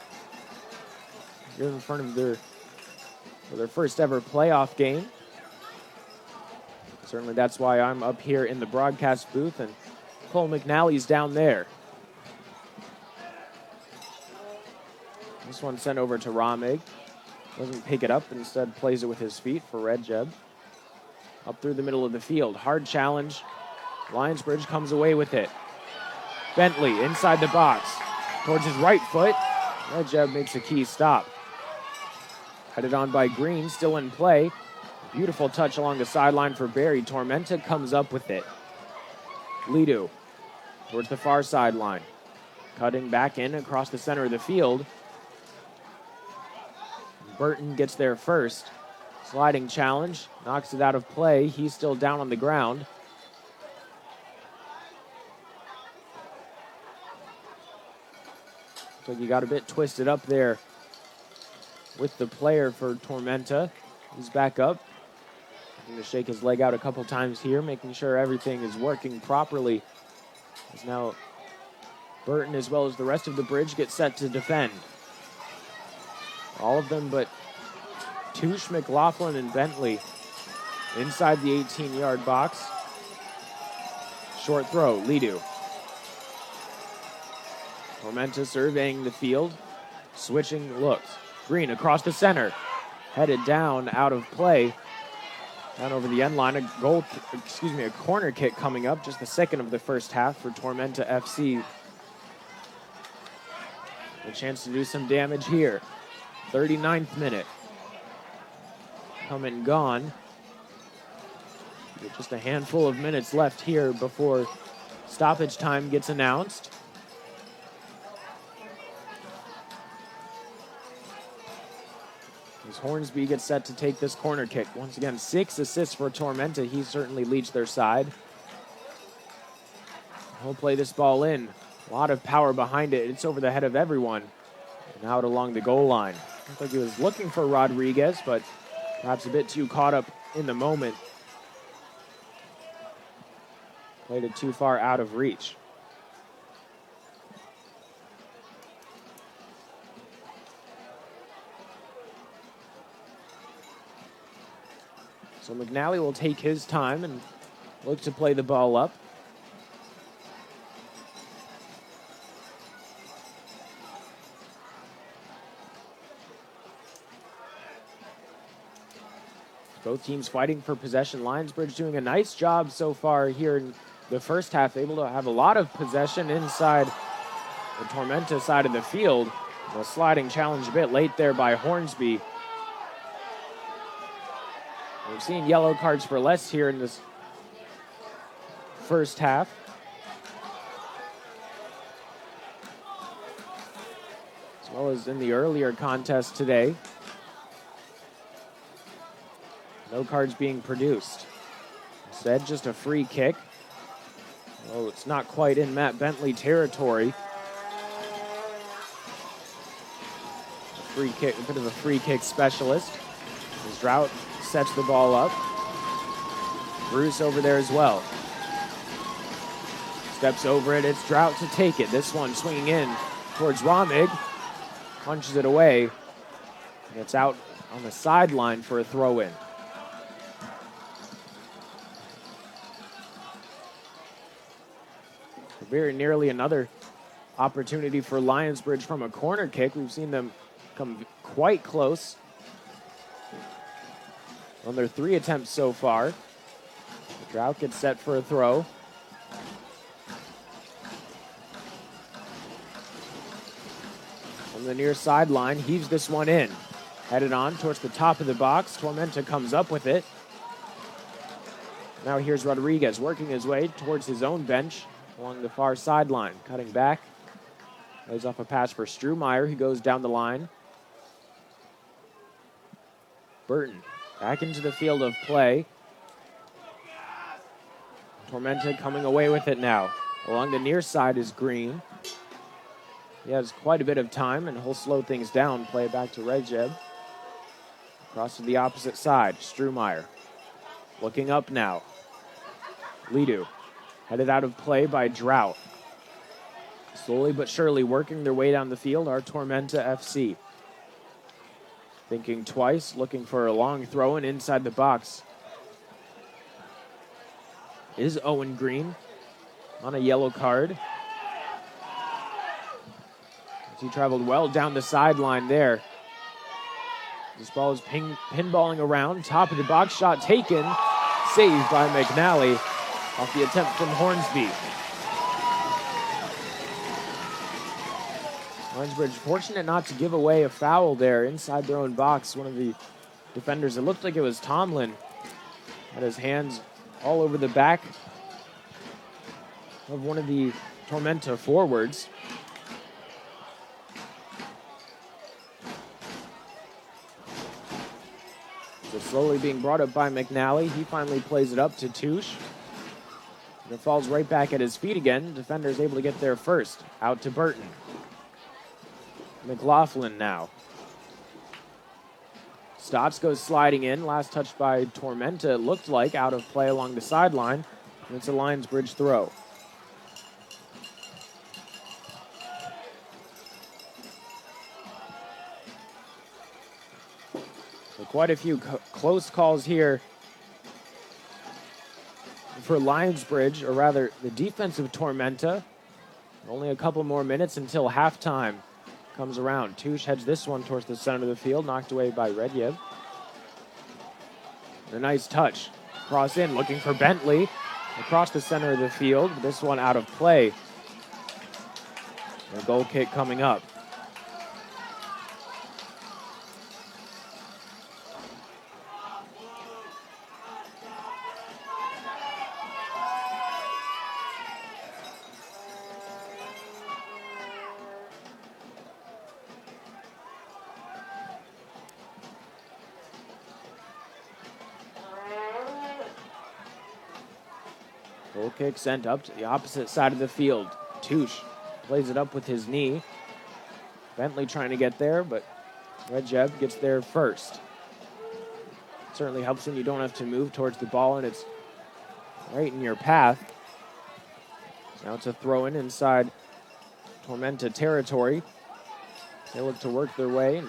You're in front of their first ever playoff game. Certainly that's why I'm up here in the broadcast booth, and Cole McNally's down there. This one sent over to Ramig. Doesn't pick it up, instead plays it with his feet for Red Jeb. Up through the middle of the field. Hard challenge. Lionsbridge comes away with it. Bentley inside the box. Towards his right foot. Red Jeb makes a key stop. Headed on by Green, still in play. Beautiful touch along the sideline for Barry. Tormenta comes up with it. Lidu towards the far sideline. Cutting back in across the center of the field. Burton gets there first. Sliding challenge. Knocks it out of play. He's still down on the ground. So you got a bit twisted up there with the player for Tormenta. He's back up. Going to shake his leg out a couple times here, making sure everything is working properly. As now Burton, as well as the rest of the bridge, get set to defend. All of them but Touche, McLaughlin, and Bentley inside the 18-yard box. Short throw, Lidu. Tormenta surveying the field, switching looks. Green across the center, headed down, out of play. Down over the end line, a corner kick coming up, just the second of the first half for Tormenta FC. A chance to do some damage here. 39th minute. Come and gone. With just a handful of minutes left here before stoppage time gets announced. As Hornsby gets set to take this corner kick. Once again, 6 assists for Tormenta. He certainly leads their side. He'll play this ball in. A lot of power behind it. It's over the head of everyone. And out along the goal line. Looked like he was looking for Rodriguez, but perhaps a bit too caught up in the moment. Played it too far out of reach. So McNally will take his time and look to play the ball up. Both teams fighting for possession. Lionsbridge doing a nice job so far here in the first half, able to have a lot of possession inside the Tormenta side of the field. A sliding challenge a bit late there by Hornsby. We've seen yellow cards for less here in this first half. As well as in the earlier contest today. No cards being produced. Instead, just a free kick. Oh, it's not quite in Matt Bentley territory. A free kick, a bit of a free kick specialist. As Drought sets the ball up. Bruce over there as well. Steps over it. It's Drought to take it. This one swinging in towards Romig. Punches it away. And it's out on the sideline for a throw-in. Very nearly another opportunity for Lionsbridge from a corner kick. We've seen them come quite close on their 3 attempts so far. Drought gets set for a throw. From the near sideline, heaves this one in. Headed on towards the top of the box. Tormenta comes up with it. Now here's Rodriguez working his way towards his own bench along the far sideline. Cutting back. Lays off a pass for Strumeyer, who goes down the line. Burton back into the field of play. Tormenta coming away with it now. Along the near side is Green. He has quite a bit of time, and he'll slow things down. Play it back to Redjeb. Across to the opposite side, Strumeyer. Looking up now. Lidu. Headed out of play by Drought. Slowly but surely working their way down the field are Tormenta FC. Thinking twice, looking for a long throw in inside the box. Is Owen Green on a yellow card. As he traveled well down the sideline there. This ball is pinballing around. Top of the box, shot taken. Saved by McNally off the attempt from Hornsby. Lionsbridge fortunate not to give away a foul there inside their own box. One of the defenders, it looked like it was Tomlin, had his hands all over the back of one of the Tormenta forwards. So slowly being brought up by McNally. He finally plays it up to Touche. And it falls right back at his feet again. Defender's able to get there first. Out to Burton. McLaughlin now. Staats goes sliding in. Last touch by Tormenta, it looked like, out of play along the sideline. And it's a Lionsbridge throw. So quite a few close calls here for Lionsbridge, or rather the defensive Tormenta. Only a couple more minutes until halftime comes around. Touche heads this one towards the center of the field, knocked away by Redyev. A nice touch. Cross in, looking for Bentley. Across the center of the field. This one out of play. A goal kick coming up. Goal kick sent up to the opposite side of the field. Touche plays it up with his knee. Bentley trying to get there, but Redjeb gets there first. Certainly helps when you don't have to move towards the ball and it's right in your path. Now it's a throw-in inside Tormenta territory. They look to work their way and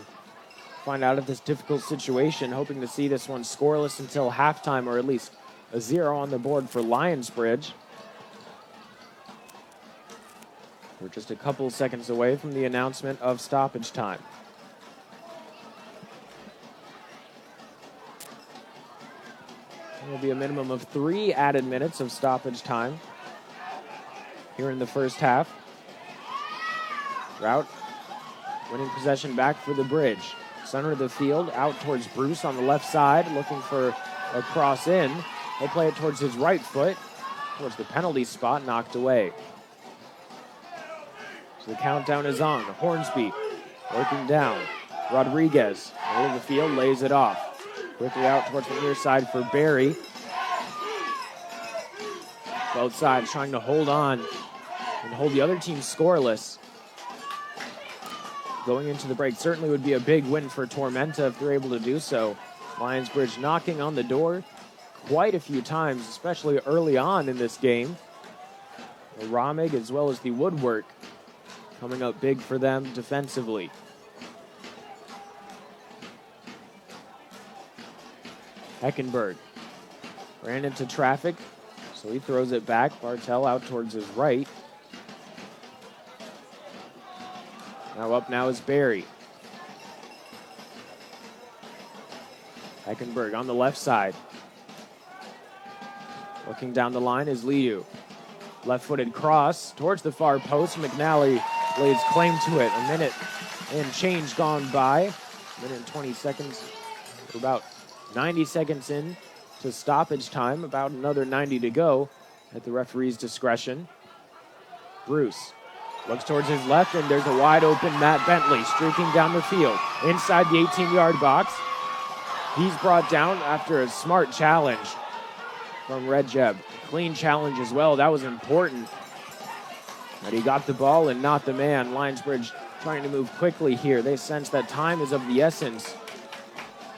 find out of this difficult situation, hoping to see this one scoreless until halftime, or at least a 0 on the board for Lionsbridge. We're just a couple seconds away from the announcement of stoppage time. There will be a minimum of 3 added minutes of stoppage time here in the first half. Drought winning possession back for the Bridge. Center of the field, out towards Bruce on the left side, looking for a cross in. He'll play it towards his right foot, towards the penalty spot, knocked away. So the countdown is on. Hornsby working down. Rodriguez, middle of the field, lays it off. Quickly out towards the near side for Barry. Both sides trying to hold on and hold the other team scoreless. Going into the break certainly would be a big win for Tormenta if they're able to do so. Lionsbridge knocking on the door quite a few times, especially early on in this game. The Romig as well as the woodwork coming up big for them defensively. Heckenberg ran into traffic, so he throws it back. Bartel out towards his right. Now is Barry. Heckenberg on the left side. Looking down the line is Liu. Left-footed cross towards the far post. McNally lays claim to it. A minute and change gone by. A minute and 20 seconds. We're about 90 seconds in to stoppage time. About another 90 to go at the referee's discretion. Bruce looks towards his left, and there's a wide-open Matt Bentley streaking down the field. Inside the 18-yard box. He's brought down after a smart challenge from Redjeb. Clean challenge as well. That was important. But he got the ball and not the man. Lionsbridge trying to move quickly here. They sense that time is of the essence.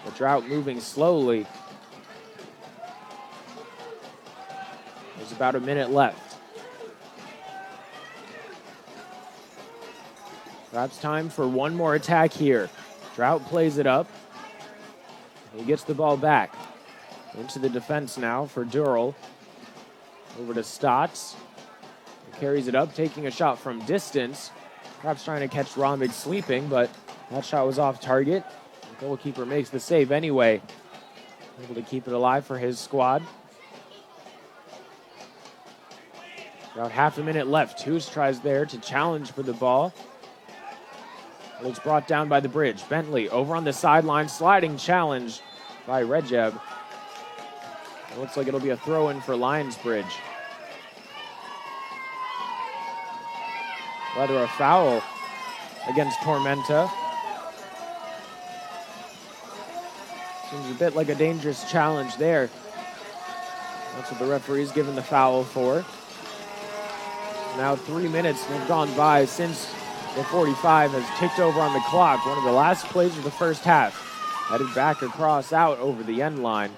The Drought moving slowly. There's about a minute left. Perhaps time for one more attack here. Drought plays it up. He gets the ball back. Into the defense now for Dearle. Over to Staats. He carries it up, taking a shot from distance. Perhaps trying to catch Romig sleeping, but that shot was off target. The goalkeeper makes the save anyway. Able to keep it alive for his squad. About half a minute left. Touche tries there to challenge for the ball. It's brought down by the Bridge. Bentley over on the sideline, sliding challenge by Redjeb. It looks like it'll be a throw-in for Lionsbridge. Rather a foul against Tormenta. Seems a bit like a dangerous challenge there. That's what the referee's given the foul for. Now 3 minutes have gone by since the 45 has ticked over on the clock. One of the last plays of the first half. Headed back across out over the end line.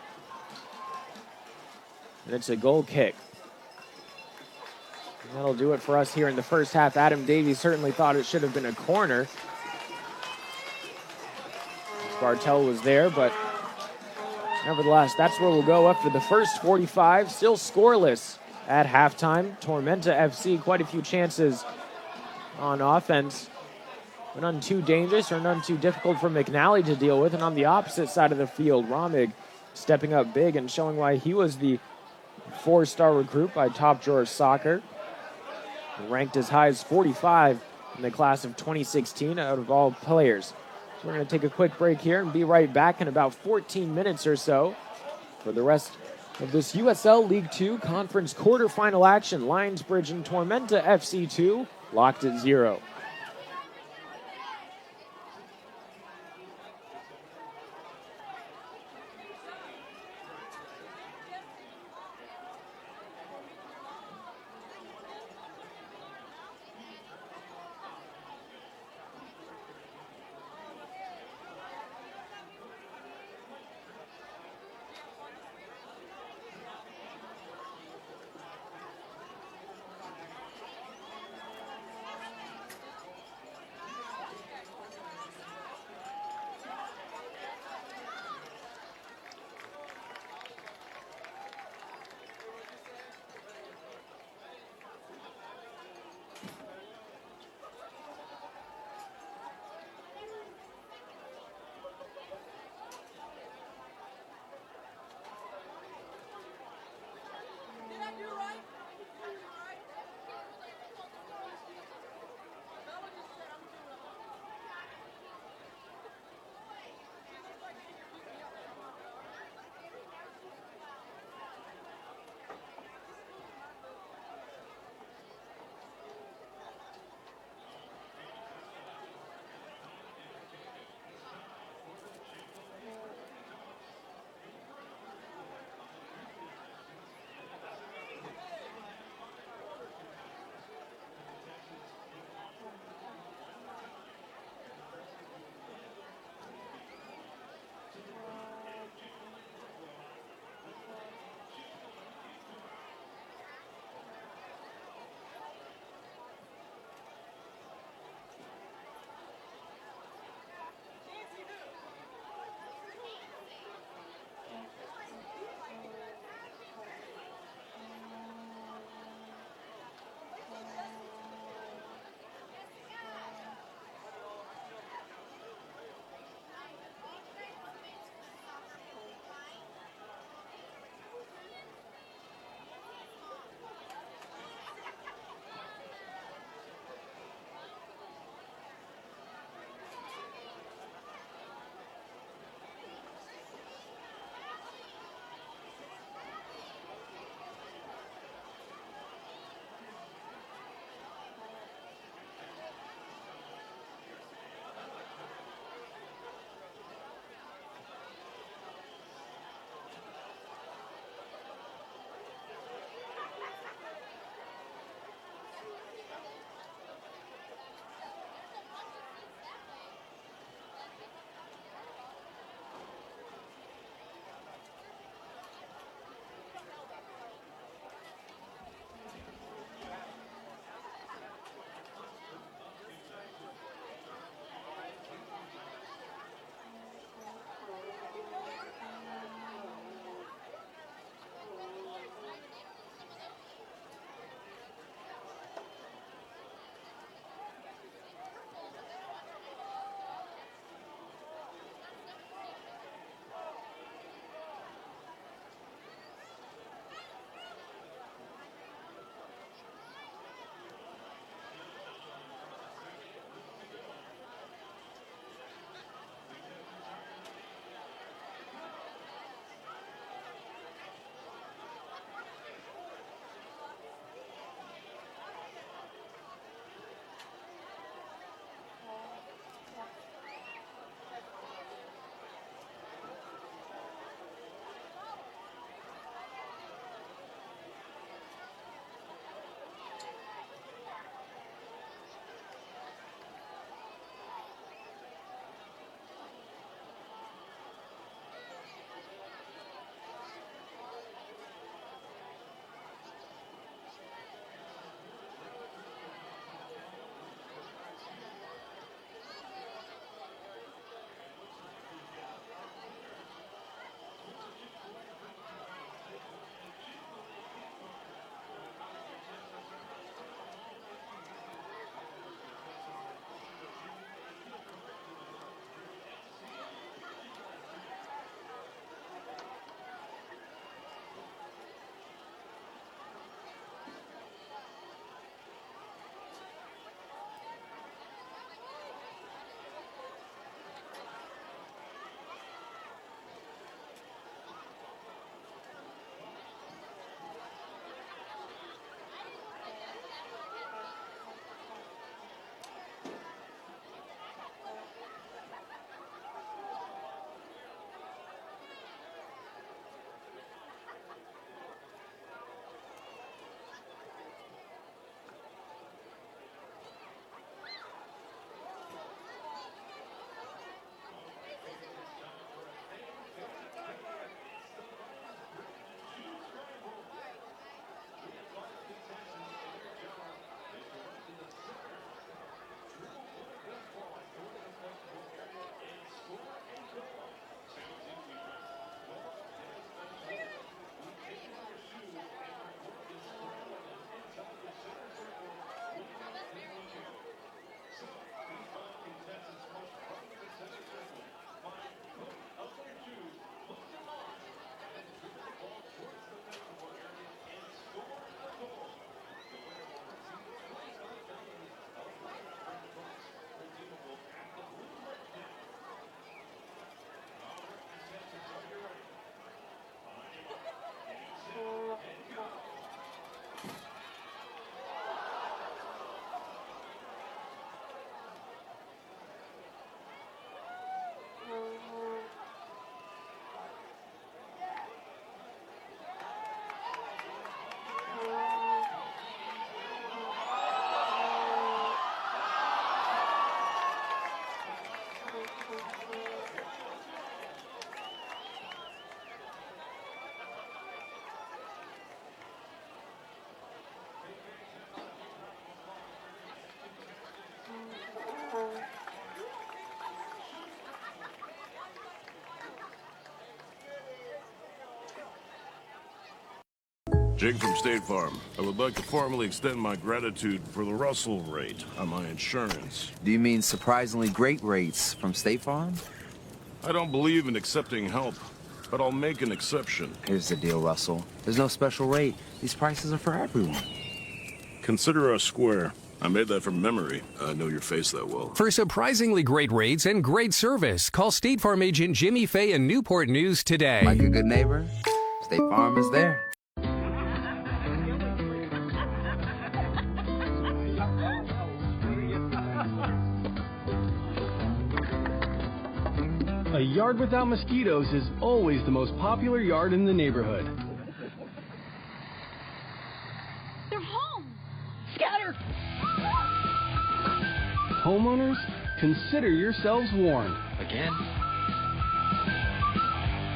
And it's a goal kick. And that'll do it for us here in the first half. Adam Davie certainly thought it should have been a corner. Bartel was there, but nevertheless, that's where we'll go after the first 45. Still scoreless at halftime. Tormenta FC, quite a few chances on offense, but none too dangerous or none too difficult for McNally to deal with. And on the opposite side of the field, Romig stepping up big and showing why he was the 4-star recruit by Top Drawer Soccer. Ranked as high as 45 in the class of 2016 out of all players. So we're going to take a quick break here and be right back in about 14 minutes or so for the rest of this USL League 2 Conference quarterfinal action. Lionsbridge and Tormenta FC 2 locked at 0. Jake from State Farm. I would like to formally extend my gratitude for the Russell rate on my insurance. Do you mean surprisingly great rates from State Farm? I don't believe in accepting help, but I'll make an exception. Here's the deal, Russell. There's no special rate. These prices are for everyone. Consider us square. I made that from memory. I know your face that well. For surprisingly great rates and great service, call State Farm agent Jimmy Fay in Newport News today. Like a good neighbor, State Farm is there. A yard without mosquitoes is always the most popular yard in the neighborhood. They're home! Scatter! Homeowners, consider yourselves warned. Again?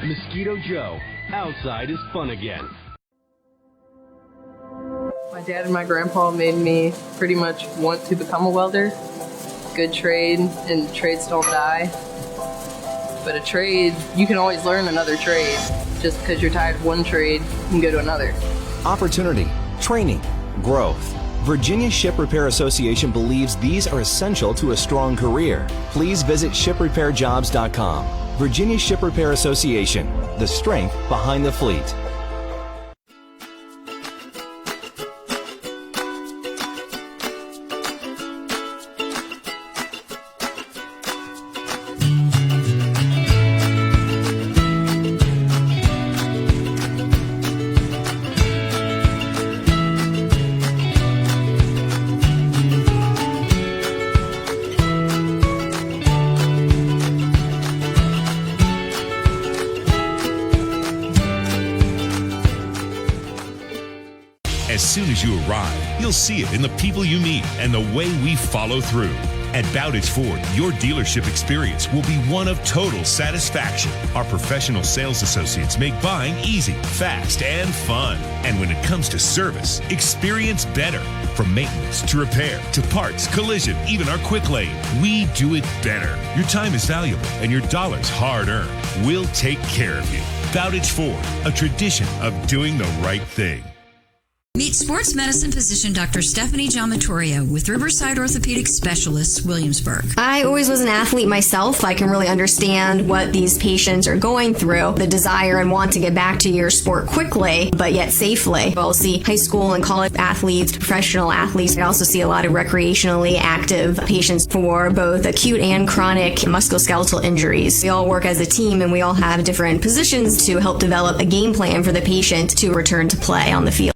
Mosquito Joe, outside is fun again. My dad and my grandpa made me pretty much want to become a welder. Good trade, and trades don't die. But a trade, you can always learn another trade. Just because you're tired of one trade, you can go to another. Opportunity, training, growth. Virginia Ship Repair Association believes these are essential to a strong career. Please visit shiprepairjobs.com. Virginia Ship Repair Association, the strength behind the fleet. As soon as you arrive, you'll see it in the people you meet and the way we follow through. At Bowditch Ford, your dealership experience will be one of total satisfaction. Our professional sales associates make buying easy, fast, and fun. And when it comes to service, experience better. From maintenance to repair to parts, collision, even our quick lane, we do it better. Your time is valuable and your dollar's hard-earned. We'll take care of you. Bowditch Ford, a tradition of doing the right thing. Meet sports medicine physician Dr. Stephanie Giamatorio with Riverside Orthopedic Specialists, Williamsburg. I always was an athlete myself. I can really understand what these patients are going through, the desire and want to get back to your sport quickly, but yet safely. I'll see high school and college athletes, professional athletes. I also see a lot of recreationally active patients for both acute and chronic musculoskeletal injuries. We all work as a team and we all have different positions to help develop a game plan for the patient to return to play on the field.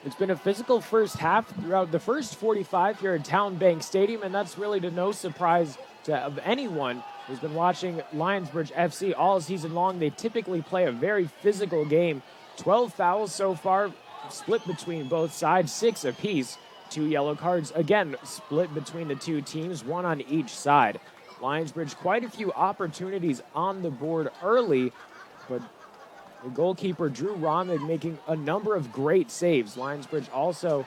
It's been a physical first half throughout the first 45 here at TowneBank Stadium, and that's really to no surprise of anyone who's been watching Lionsbridge FC all season long. They typically play a very physical game. 12 fouls so far, split between both sides, 6 apiece. 2 yellow cards, again, split between the two teams, 1 on each side. Lionsbridge, quite a few opportunities on the board early, but the goalkeeper, Robbie, making a number of great saves. Lionsbridge also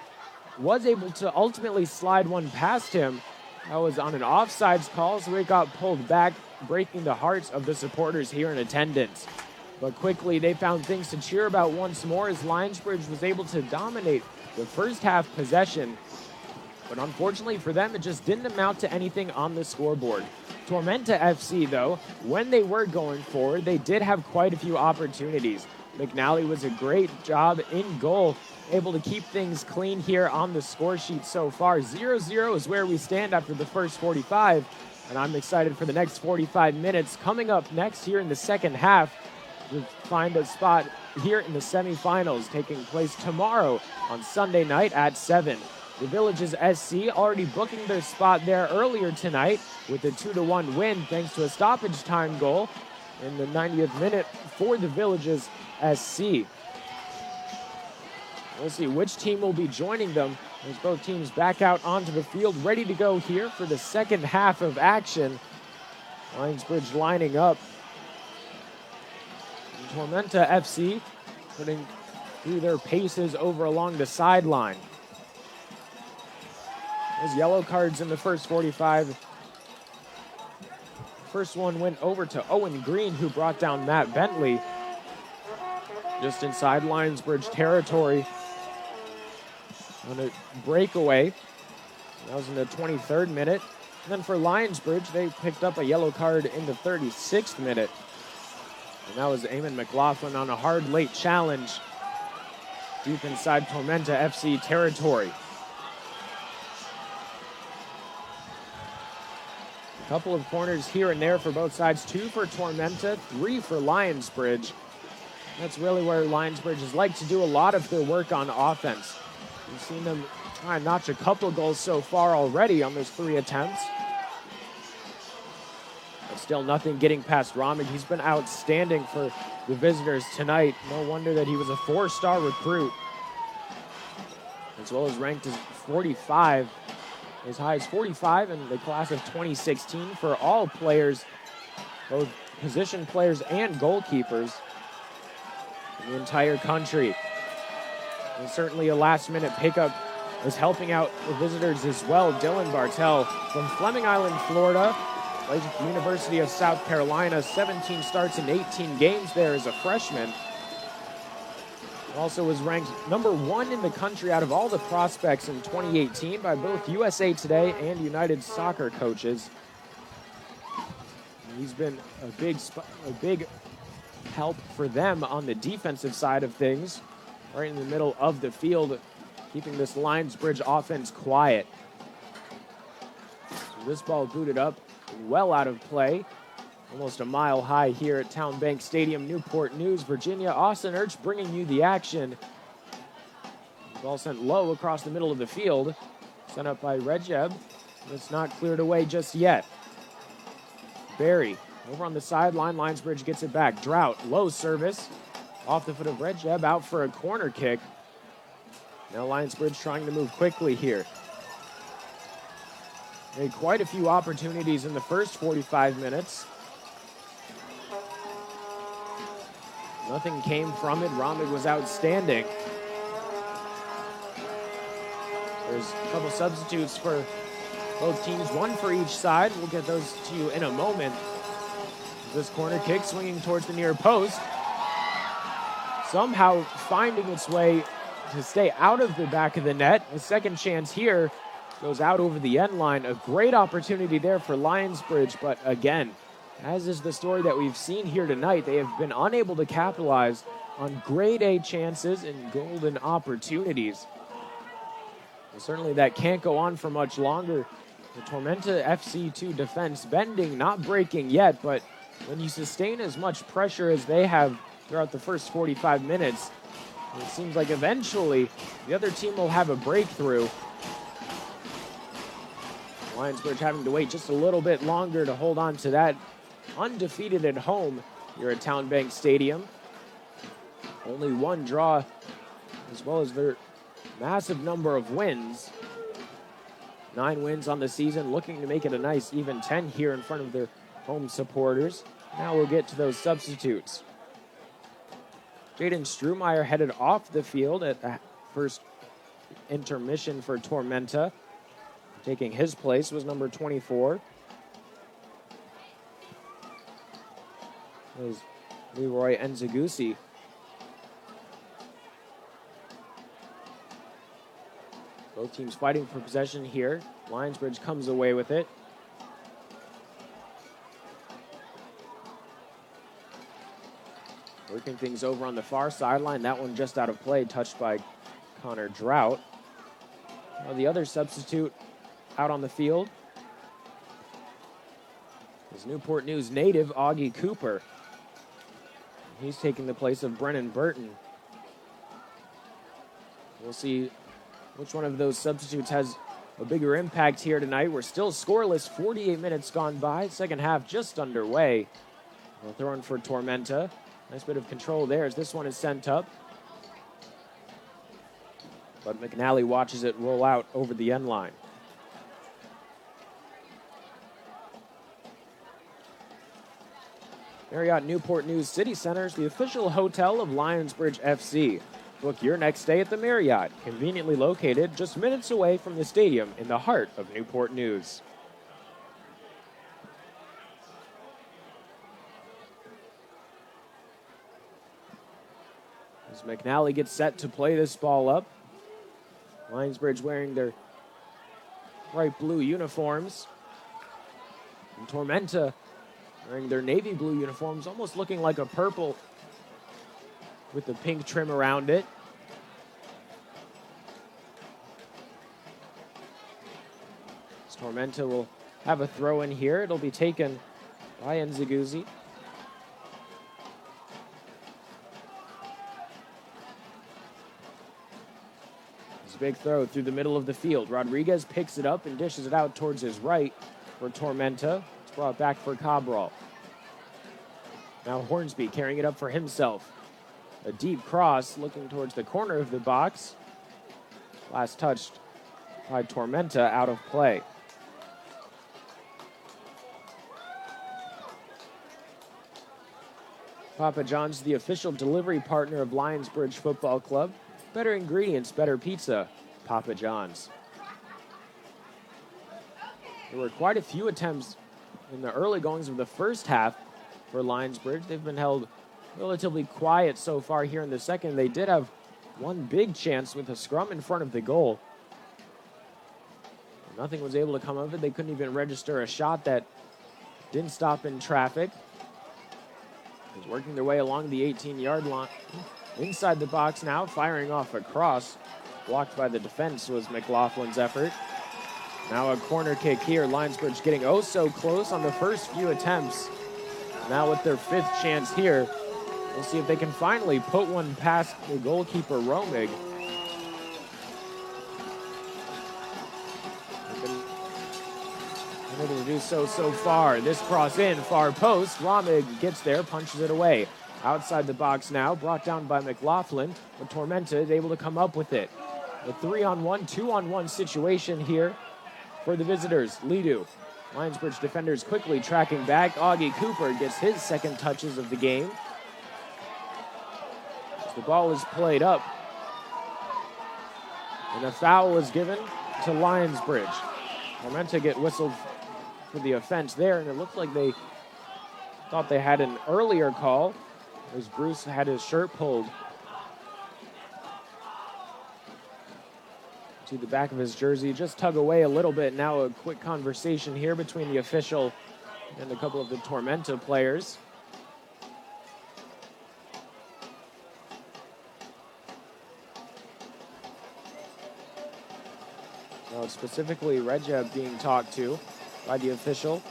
was able to ultimately slide one past him. That was on an offsides call, so it got pulled back, breaking the hearts of the supporters here in attendance. But quickly, they found things to cheer about once more as Lionsbridge was able to dominate the first half possession. But unfortunately for them, it just didn't amount to anything on the scoreboard. Tormenta FC, though, when they were going forward, they did have quite a few opportunities. McNally was a great job in goal, able to keep things clean here on the score sheet so far. 0-0 is where we stand after the first 45, and I'm excited for the next 45 minutes. Coming up next here in the second half, we'll find a spot here in the semifinals taking place tomorrow on Sunday night at 7. The Villages SC already booking their spot there earlier tonight with a 2-1 win thanks to a stoppage time goal in the 90th minute for the Villages SC. We'll see which team will be joining them as both teams back out onto the field, ready to go here for the second half of action. Lionsbridge lining up. And Tormenta FC putting through their paces over along the sideline. Those yellow cards in the first 45. First one went over to Owen Green, who brought down Matt Bentley just inside Lionsbridge territory on a breakaway. That was in the 23rd minute. And then for Lionsbridge, they picked up a yellow card in the 36th minute. And that was Eamon McLaughlin on a hard late challenge deep inside Tormenta FC territory. Couple of corners here and there for both sides. 2 for Tormenta, 3 for Lionsbridge. That's really where Lionsbridge has liked to do a lot of their work on offense. We've seen them try and notch a couple of goals so far already on those 3 attempts. But still nothing getting past Robbie. He's been outstanding for the visitors tonight. No wonder that he was a 4-star recruit, as well as ranked as 45. As high as 45 in the class of 2016 for all players, both position players and goalkeepers in the entire country. And certainly a last-minute pickup is helping out the visitors as well. Dylan Bartell from Fleming Island, Florida, plays at the University of South Carolina, 17 starts in 18 games there as a freshman. Also was ranked number 1 in the country out of all the prospects in 2018 by both USA Today and United Soccer coaches. And he's been a big help for them on the defensive side of things, right in the middle of the field, keeping this Lionsbridge offense quiet. So this ball booted up well out of play. Almost a mile high here at TowneBank Stadium, Newport News, Virginia. Austin Ertz bringing you the action. Ball sent low across the middle of the field. Sent up by Redjeb. It's not cleared away just yet. Barry over on the sideline. Lionsbridge gets it back. Drought, low service. Off the foot of Redjeb, out for a corner kick. Now Lionsbridge trying to move quickly here. Made quite a few opportunities in the first 45 minutes. Nothing came from it. Robbie was outstanding. There's a couple substitutes for both teams, 1 for each side. We'll get those to you in a moment. This corner kick swinging towards the near post. Somehow finding its way to stay out of the back of the net. A second chance here goes out over the end line. A great opportunity there for Lionsbridge, but again, as is the story that we've seen here tonight, they have been unable to capitalize on grade A chances and golden opportunities. And certainly that can't go on for much longer. The Tormenta FC2 defense bending, not breaking yet, but when you sustain as much pressure as they have throughout the first 45 minutes, It seems like eventually the other team will have a breakthrough. Lionsbridge having to wait just a little bit longer to hold on to that. Undefeated at home here at TowneBank Stadium. Only one draw, as well as their massive number of wins. 9 wins on the season, looking to make it a nice even 10 here in front of their home supporters. Now we'll get to those substitutes. Jaden Strumeyer headed off the field at the first intermission for Tormenta. Taking his place was number 24. It was Leroy Nzegusi. Both teams fighting for possession here. Lionsbridge comes away with it. Working things over on the far sideline. That one just out of play, touched by Connor Drought. Now the other substitute out on the field is Newport News native Augie Cooper. He's taking the place of Brennan Burton. We'll see which one of those substitutes has a bigger impact here tonight. We're still scoreless, 48 minutes gone by. Second half just underway. We'll throw in for Tormenta. Nice bit of control there as this one is sent up. But McNally watches it roll out over the end line. Marriott Newport News City Center is the official hotel of Lionsbridge FC. Book your next stay at the Marriott, conveniently located just minutes away from the stadium in the heart of Newport News. As McNally gets set to play this ball up, Lionsbridge wearing their bright blue uniforms, and Tormenta wearing their navy blue uniforms, almost looking like a purple with the pink trim around it. Tormenta will have a throw in here. It'll be taken by Nzegusi. It's a big throw through the middle of the field. Rodriguez picks it up and dishes it out towards his right for Tormenta. It's brought back for Cabral. Now Hornsby carrying it up for himself. A deep cross looking towards the corner of the box. Last touched by Tormenta, out of play. Papa John's, the official delivery partner of Lionsbridge Football Club. Better ingredients, better pizza, Papa John's. There were quite a few attempts in the early goings of the first half for Lionsbridge. They've been held relatively quiet so far here in the second. They did have one big chance with a scrum in front of the goal. Nothing was able to come of it. They couldn't even register a shot that didn't stop in traffic. Is working their way along the 18-yard line. Inside the box now, firing off a cross. Blocked by the defense was McLaughlin's effort. Now a corner kick here. Lionsbridge getting oh so close on the first few attempts. Now with their 5th chance here, we'll see if they can finally put one past the goalkeeper, Romig. Able to do so far. This cross in, far post. Romig gets there, punches it away. Outside the box now, brought down by McLaughlin, but Tormenta is able to come up with it. A 3-on-1, 2-on-1 situation here for the visitors. Lidu. Lionsbridge defenders quickly tracking back. Augie Cooper gets his second touches of the game. As the ball is played up, and a foul is given to Lionsbridge. Tormenta get whistled for the offense there, and it looked like they thought they had an earlier call as Bruce had his shirt pulled to the back of his jersey. Just tug away a little bit. Now a quick conversation here between the official and a couple of the Tormenta players. Now specifically Rejab being talked to by the official.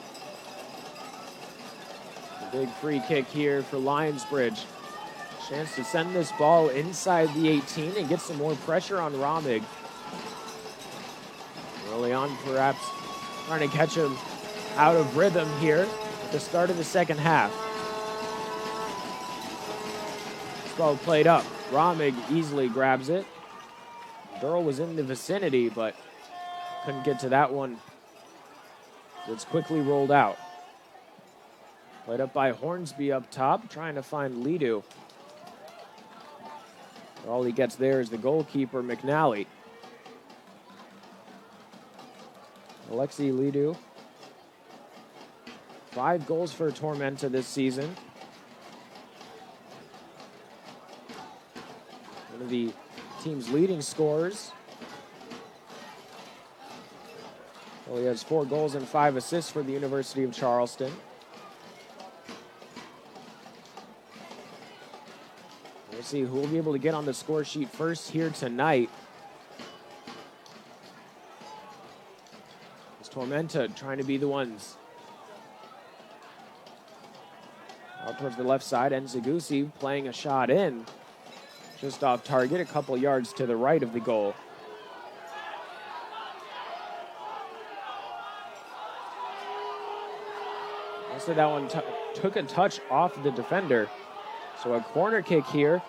A big free kick here for Lionsbridge. Chance to send this ball inside the 18 and get some more pressure on Robbie. Early on, perhaps trying to catch him out of rhythm here at the start of the second half. This ball played up. Robbie easily grabs it. Dearle was in the vicinity, but couldn't get to that one. It's quickly rolled out. Played up by Hornsby up top, trying to find Lidu. All he gets there is the goalkeeper, McNally. Alexi Lidu. 5 goals for Tormenta this season. One of the team's leading scorers. Well, he has 4 goals and 5 assists for the University of Charleston. We'll see who will be able to get on the score sheet first here tonight. It's Tormenta trying to be the ones. Out towards the left side, Nzegusi playing a shot in. Just off target, a couple yards to the right of the goal. So that one took a touch off the defender. So a corner kick here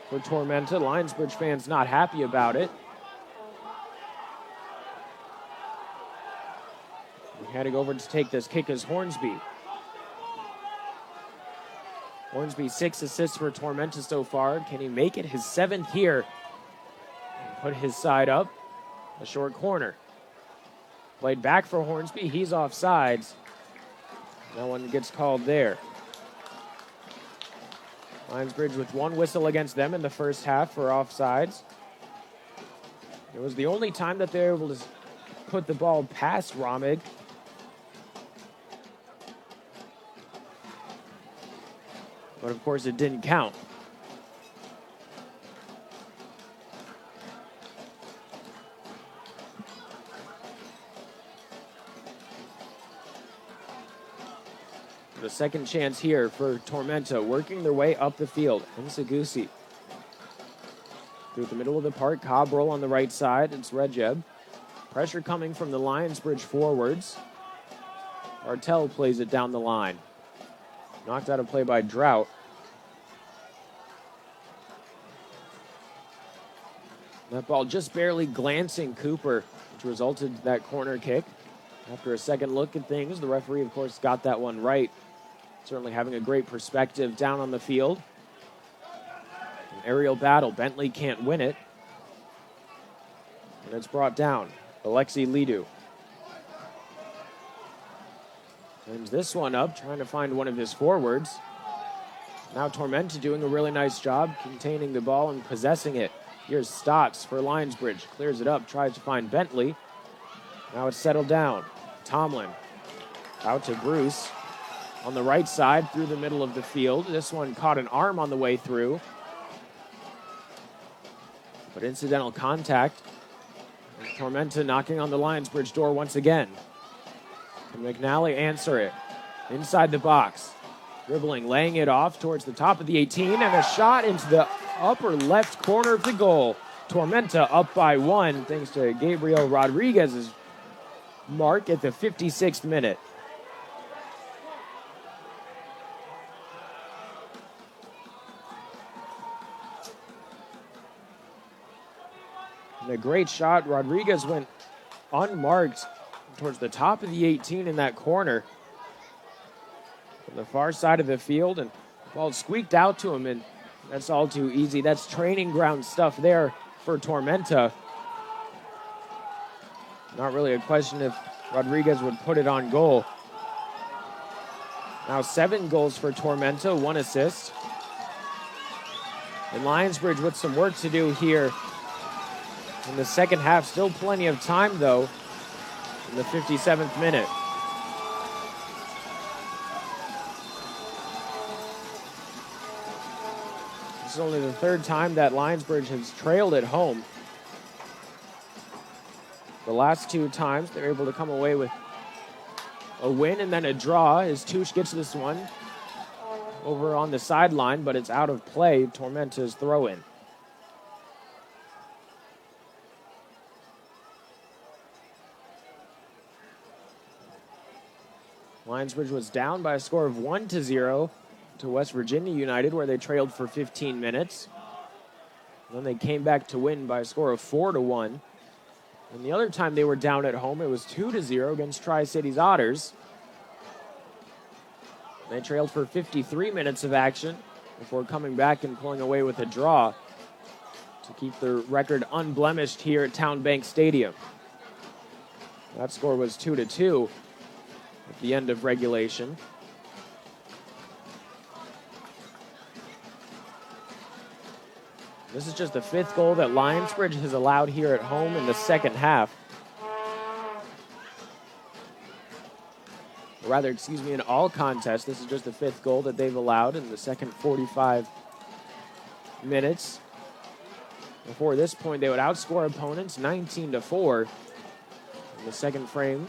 for Tormenta. Lionsbridge fans not happy about it. Heading over to take this kick is Hornsby. Hornsby 6 assists for Tormenta so far. Can he make it his 7th here? And put his side up. A short corner. Played back for Hornsby. He's offsides. No one gets called there. Lionsbridge with 1 whistle against them in the first half for offsides. It was the only time that they were able to put the ball past Rommig. But of course it didn't count. The second chance here for Tormenta, working their way up the field. Nzegusi through the middle of the park. Cabral on the right side. It's Rejeb. Pressure coming from the Lionsbridge forwards. Artel plays it down the line. Knocked out of play by Drought. That ball just barely glancing Cooper, which resulted in that corner kick. After a second look at things, the referee, of course, got that one right. Certainly having a great perspective down on the field. An aerial battle. Bentley can't win it. And it's brought down. Alexi Lidu. Turns this one up, trying to find one of his forwards. Now Tormenta doing a really nice job containing the ball and possessing it. Here's Staats for Lionsbridge. Clears it up, tries to find Bentley. Now it's settled down. Tomlin out to Bruce. On the right side, through the middle of the field. This one caught an arm on the way through. But incidental contact. And Tormenta knocking on the Lionsbridge door once again. Can McNally answer it? Inside the box. Dribbling, laying it off towards the top of the 18. And a shot into the upper left corner of the goal. Tormenta up by 1 thanks to Gabriel Rodriguez's mark at the 56th minute. And a great shot. Rodriguez went unmarked towards the top of the 18 in that corner. From the far side of the field, and the ball squeaked out to him, and that's all too easy. That's training ground stuff there for Tormenta. Not really a question if Rodriguez would put it on goal. Now 7 goals for Tormenta, 1 assist. And Lionsbridge with some work to do here in the second half. Still plenty of time, though, in the 57th minute. This is only the 3rd time that Lionsbridge has trailed at home. The last 2 times they're able to come away with a win and then a draw as Touche gets this one over on the sideline, but it's out of play. Tormenta's throw-in. Lionsbridge was down by a score of 1-0 to West Virginia United, where they trailed for 15 minutes. Then they came back to win by a score of 4-1. And the other time they were down at home, it was 2-0 against Tri-Cities Otters. They trailed for 53 minutes of action before coming back and pulling away with a draw to keep their record unblemished here at TowneBank Stadium. That score was 2-2 at the end of regulation. This is just the 5th goal that Lionsbridge has allowed here at home in the second half. Or rather, in all contests. This is just the 5th goal that they've allowed in the second 45 minutes. Before this point, they would outscore opponents 19-4 in the second frame.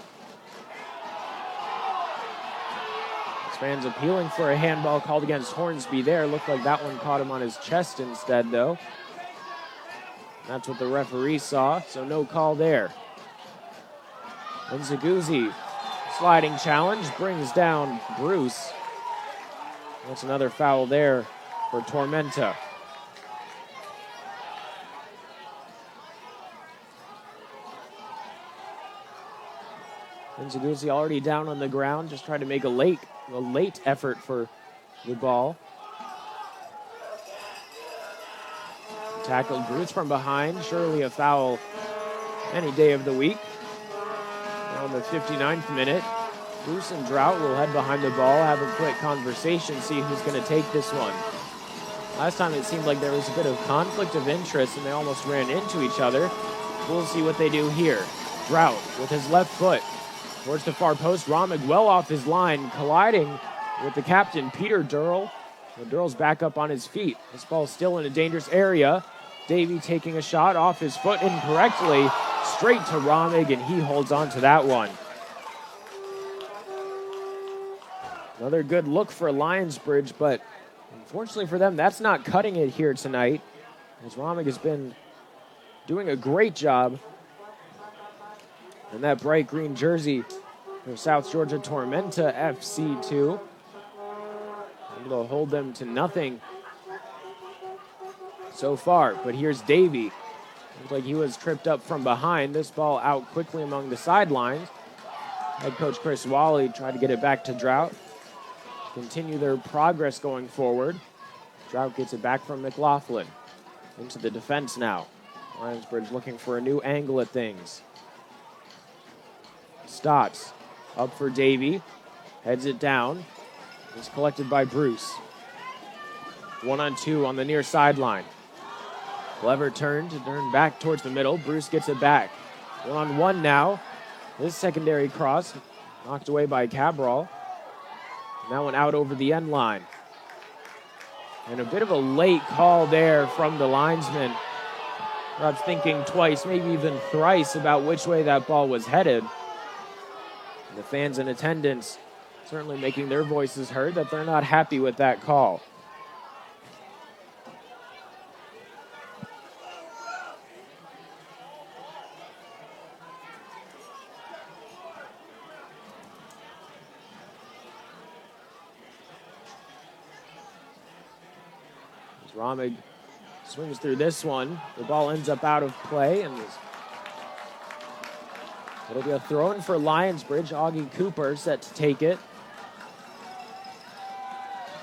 Fans appealing for a handball called against Hornsby there. Looked like that one caught him on his chest instead, though. That's what the referee saw, so no call there. And Zaguzzi, sliding challenge, brings down Bruce. That's another foul there for Tormenta. And Zaguzzi already down on the ground, just trying to make a late effort for the ball. Tackled Bruce from behind. Surely a foul any day of the week. On the 59th minute, Bruce and Drought will head behind the ball, have a quick conversation, see who's going to take this one. Last time it seemed like there was a bit of conflict of interest and they almost ran into each other. We'll see what they do here. Drought with his left foot towards the far post. Romig well off his line, colliding with the captain, Peter Dearle. Dearle's back up on his feet. This ball's still in a dangerous area. Davie taking a shot off his foot incorrectly, straight to Romig, and he holds on to that one. Another good look for Lionsbridge, but unfortunately for them, that's not cutting it here tonight, as Romig has been doing a great job in that bright green jersey for South Georgia Tormenta FC2. Able to hold them to nothing so far, but here's Davie. Looks like he was tripped up from behind. This ball out quickly among the sidelines. Head coach Chris Wally tried to get it back to Drought. Continue their progress going forward. Drought gets it back from McLaughlin. Into the defense now. Lionsbridge looking for a new angle at things. Staats up for Davie. Heads it down. It's collected by Bruce. 1-on-2 on the near sideline. Clever turn to turn back towards the middle. Bruce gets it back. 1-on-1 now. This secondary cross knocked away by Cabral. And that one out over the end line. And a bit of a late call there from the linesman. Perhaps thinking twice, maybe even thrice about which way that ball was headed. And the fans in attendance certainly making their voices heard that they're not happy with that call. As Romig swings through this one, the ball ends up out of play, and it'll be a throw-in for Lionsbridge. Augie Cooper set to take it.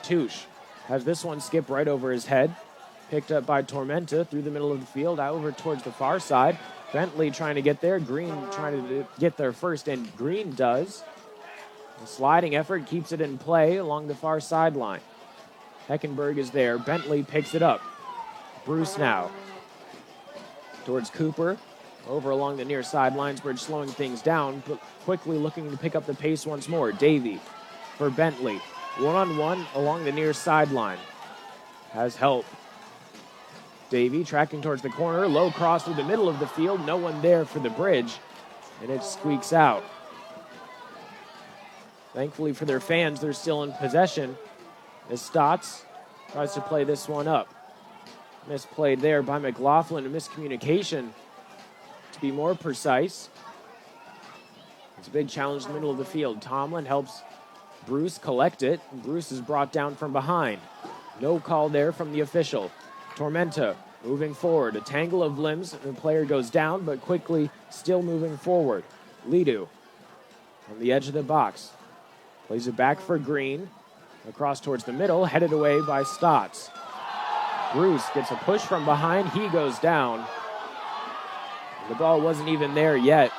Touche has this one skip right over his head. Picked up by Tormenta through the middle of the field, out over towards the far side. Bentley trying to get there. Green trying to get there first, and Green does. A sliding effort keeps it in play along the far sideline. Heckenberg is there. Bentley picks it up. Bruce now towards Cooper. Over along the near side. Lionsbridge slowing things down, but quickly looking to pick up the pace once more. Davie for Bentley. 1-on-1 along the near sideline. Has help. Davie tracking towards the corner. Low cross through the middle of the field. No one there for the bridge. And it squeaks out. Thankfully for their fans, they're still in possession as Staats tries to play this one up. Misplayed there by McLaughlin, a miscommunication to be more precise. It's a big challenge in the middle of the field. Tomlin helps Bruce collect it. Bruce is brought down from behind. No call there from the official. Tormenta moving forward. A tangle of limbs. The player goes down, but quickly still moving forward. Lidu on the edge of the box. Plays it back for Green. Across towards the middle, headed away by Staats. Bruce gets a push from behind. He goes down. The ball wasn't even there yet.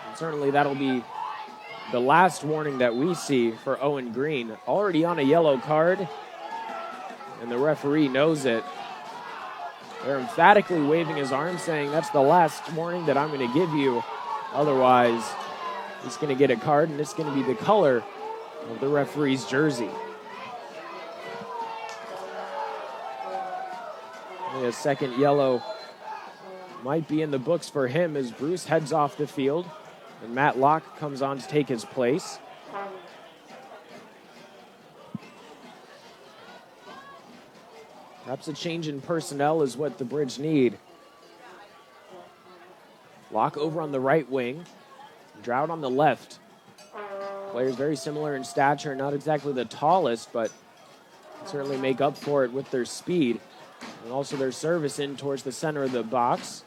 And certainly that'll be the last warning that we see for Owen Green. Already on a yellow card, and the referee knows it. They're emphatically waving his arm, saying that's the last warning that I'm going to give you. Otherwise, he's going to get a card, and it's going to be the color of the referee's jersey. A second yellow might be in the books for him as Bruce heads off the field, and Matt Locke comes on to take his place. Perhaps a change in personnel is what the Bridge need. Locke over on the right wing, Drought on the left. Players very similar in stature, not exactly the tallest, but certainly make up for it with their speed and also their service in towards the center of the box.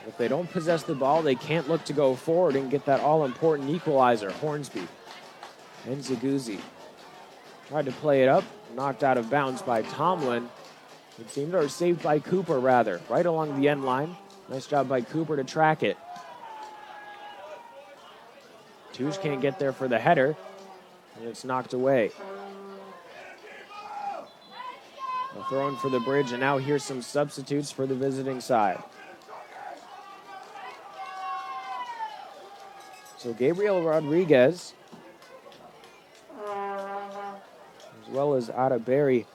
If they don't possess the ball, they can't look to go forward and get that all-important equalizer. Hornsby and Zaguzzi tried to play it up, knocked out of bounds by Tomlin. It seemed, or saved by Cooper, rather, right along the end line. Nice job by Cooper to track it. Touche can't get there for the header, and it's knocked away. A throw in for the Bridge, and now here's some substitutes for the visiting side. So Gabriel Rodriguez, as well as Ada Berry,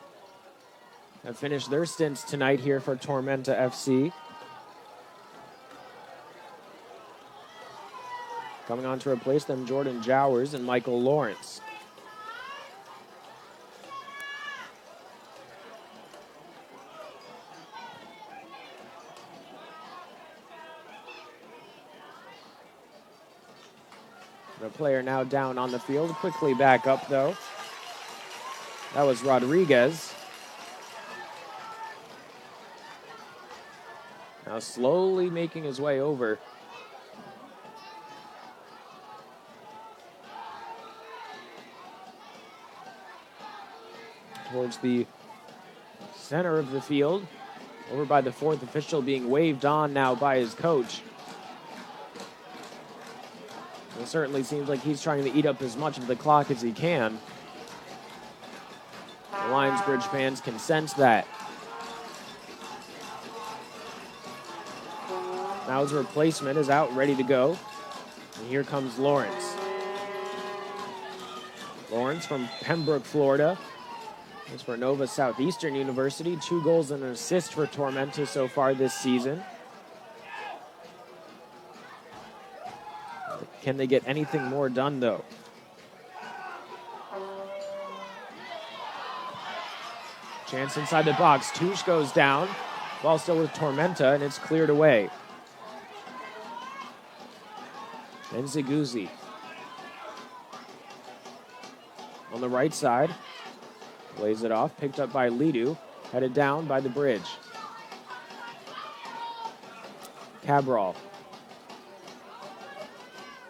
have finished their stints tonight here for Tormenta FC. Coming on to replace them, Jordan Jowers and Michael Lawrence. The player now down on the field, quickly back up though. That was Rodriguez. Now slowly making his way over. Towards the center of the field. Over by the fourth official, being waved on now by his coach. It certainly seems like he's trying to eat up as much of the clock as he can. The Lionsbridge fans can sense that. Now his replacement is out, ready to go. And here comes Lawrence. Lawrence from Pembroke, Florida. It's for Nova Southeastern University. 2 goals and an assist for Tormenta so far this season. Can they get anything more done, though? Chance inside the box. Touche goes down. Ball still with Tormenta, and it's cleared away. Then Zaguzzi. On the right side. Plays it off. Picked up by Lidu. Headed down by the Bridge. Cabral.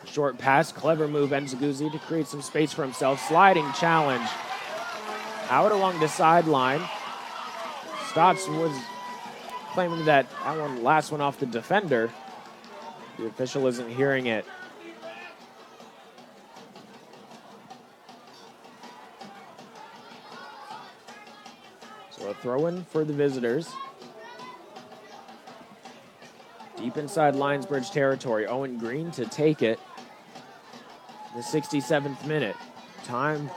Short pass. Clever move, Zaguzzi, to create some space for himself. Sliding challenge. Out along the sideline. Staats was claiming that one last one off the defender. The official isn't hearing it. So a throw-in for the visitors. Deep inside Lionsbridge territory. Owen Green to take it. The 67th minute. Time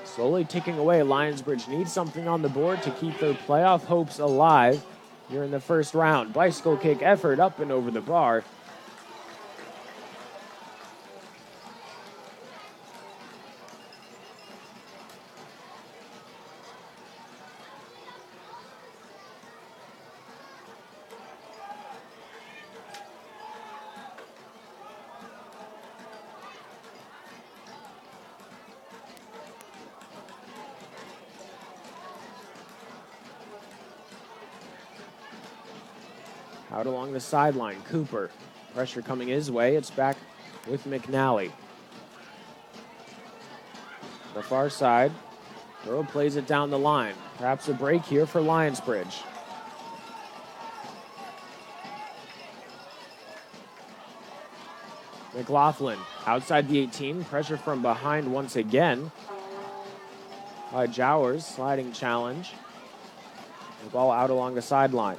slowly ticking away. Lionsbridge needs something on the board to keep their playoff hopes alive. here in the first round. Bicycle kick effort up and over the bar. Out along the sideline, Cooper. Pressure coming his way. It's back with McNally. The far side. Dearle plays it down the line. Perhaps a break here for Lionsbridge. McLaughlin outside the 18. Pressure from behind once again by Jowers. Sliding challenge. The ball out along the sideline.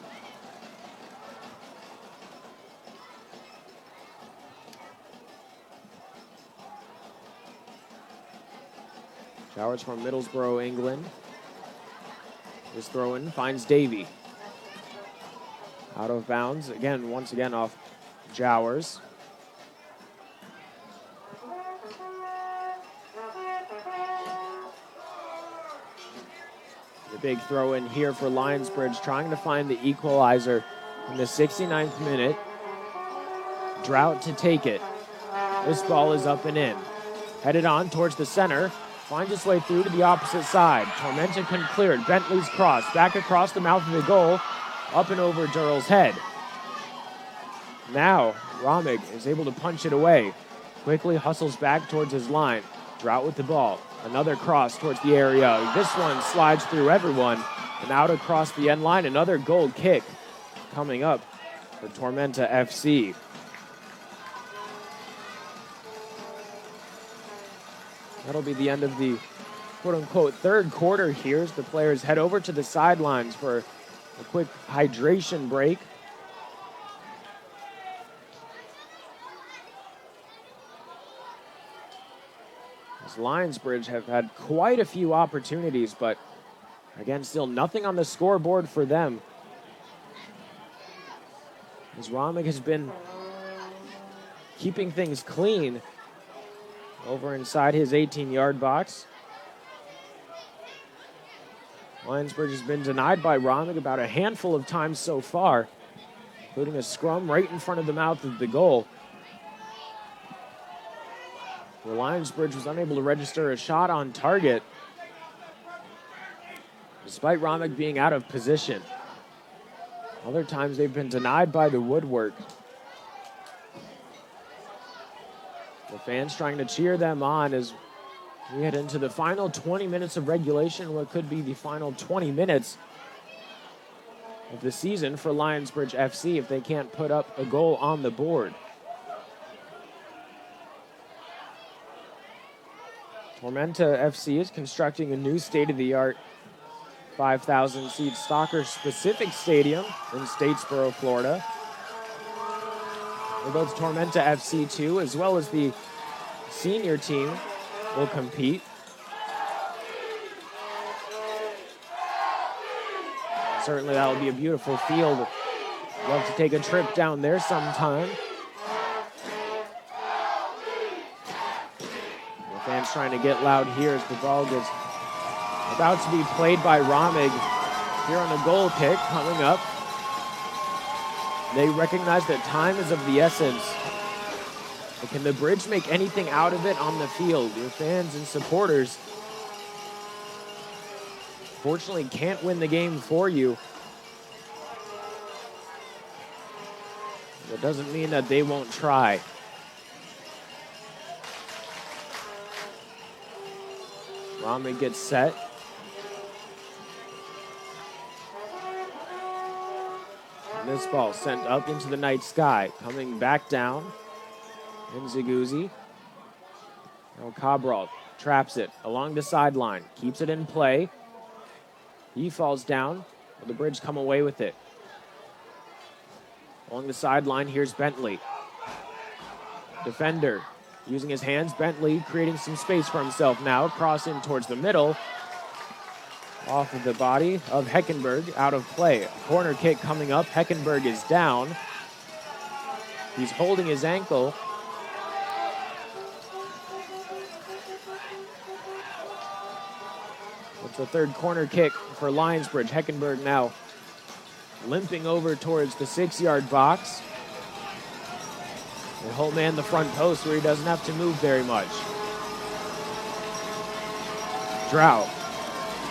Jowers from Middlesbrough, England. This throw in finds Davie. Out of bounds. Again, once again off Jowers. The big throw in here for Lionsbridge, trying to find the equalizer in the 69th minute. Drought to take it. This ball is up and in. Headed on towards the center. Finds its way through to the opposite side. Tormenta can clear it. Bentley's cross. Back across the mouth of the goal. Up and over Dearle's head. Now, Rommig is able to punch it away. Quickly hustles back towards his line. Drought with the ball. Another cross towards the area. This one slides through everyone and out across the end line. Another goal kick coming up for Tormenta FC. That'll be the end of the quote-unquote third quarter here as the players head over to the sidelines for a quick hydration break. As Lionsbridge have had quite a few opportunities, but again, still nothing on the scoreboard for them. As Rommig has been keeping things clean over inside his 18-yard box. Lionsbridge has been denied by Rommig about a handful of times so far, including a scrum right in front of the mouth of the goal. The Lionsbridge was unable to register a shot on target, despite Rommig being out of position. Other times they've been denied by the woodwork. The fans trying to cheer them on as we head into the final 20 minutes of regulation, what could be the final 20 minutes of the season for Lionsbridge FC if they can't put up a goal on the board. Tormenta FC is constructing a new state-of-the-art 5,000-seat soccer-specific stadium in Statesboro, Florida. Both Tormenta FC 2 as well as the senior team will compete. Certainly that will be a beautiful field. Love to take a trip down there sometime. The fans trying to get loud here as the ball gets about to be played by Rommig here on a goal kick coming up. They recognize that time is of the essence. But can the Bridge make anything out of it on the field? Your fans and supporters fortunately can't win the game for you. That doesn't mean that they won't try. Rommig gets set. This ball sent up into the night sky. Coming back down. Nziguzi. Now Cabral traps it along the sideline. Keeps it in play. He falls down. Will the Bridge come away with it? Along the sideline, here's Bentley. Defender using his hands. Bentley creating some space for himself now. Crossing towards the middle. Off of the body of Heckenberg, out of play. Corner kick coming up. Heckenberg is down. He's holding his ankle. It's the third corner kick for Lionsbridge. Heckenberg now limping over towards the 6-yard box. And whole man the front post where he doesn't have to move very much. Drought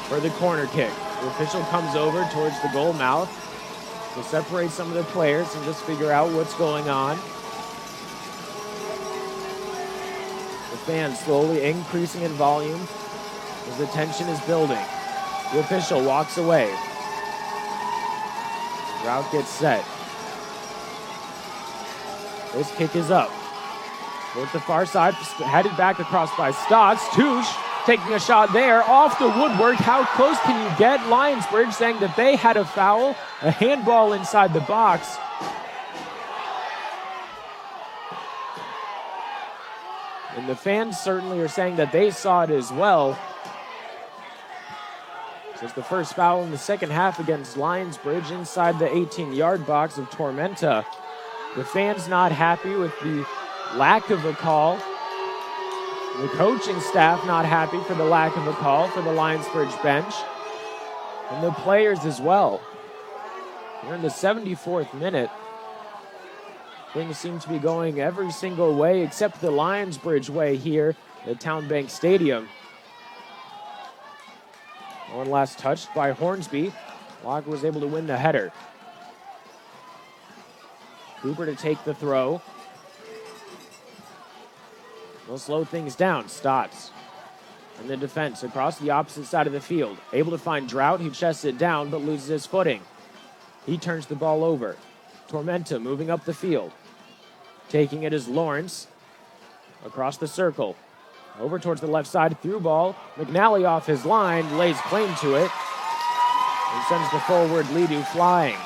for the corner kick. The official comes over towards the goal mouth to separate some of the players and just figure out what's going on. The fans slowly increasing in volume as the tension is building. The official walks away. Drought gets set. This kick is up. Towards the far side, headed back across by Staats. Touche taking a shot there, off the woodwork. How close can you get? Lionsbridge saying that they had a foul, a handball inside the box. And the fans certainly are saying that they saw it as well. It's the first foul in the second half against Lionsbridge inside the 18-yard box of Tormenta. The fans not happy with the lack of a call. The coaching staff not happy for the lack of a call for the Lionsbridge bench. And the players as well. We're in the 74th minute. Things seem to be going every single way except the Lionsbridge way here at TowneBank Stadium. One last touch by Hornsby. Walker was able to win the header. Cooper to take the throw. Will slow things down. Staats in the defense across the opposite side of the field. Able to find Drought, who chests it down but loses his footing. He turns the ball over. Tormenta moving up the field. Taking it is Lawrence across the circle. Over towards the left side, through ball. McNally off his line, lays claim to it, and sends the forward Lidu flying.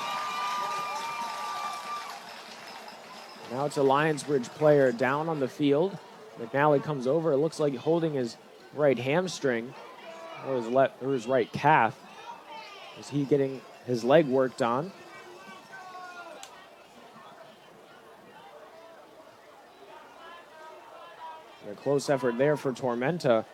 Now it's a Lionsbridge player down on the field. McNally comes over. It looks like holding his right hamstring or his right calf. Is he getting his leg worked on? A close effort there for Tormenta.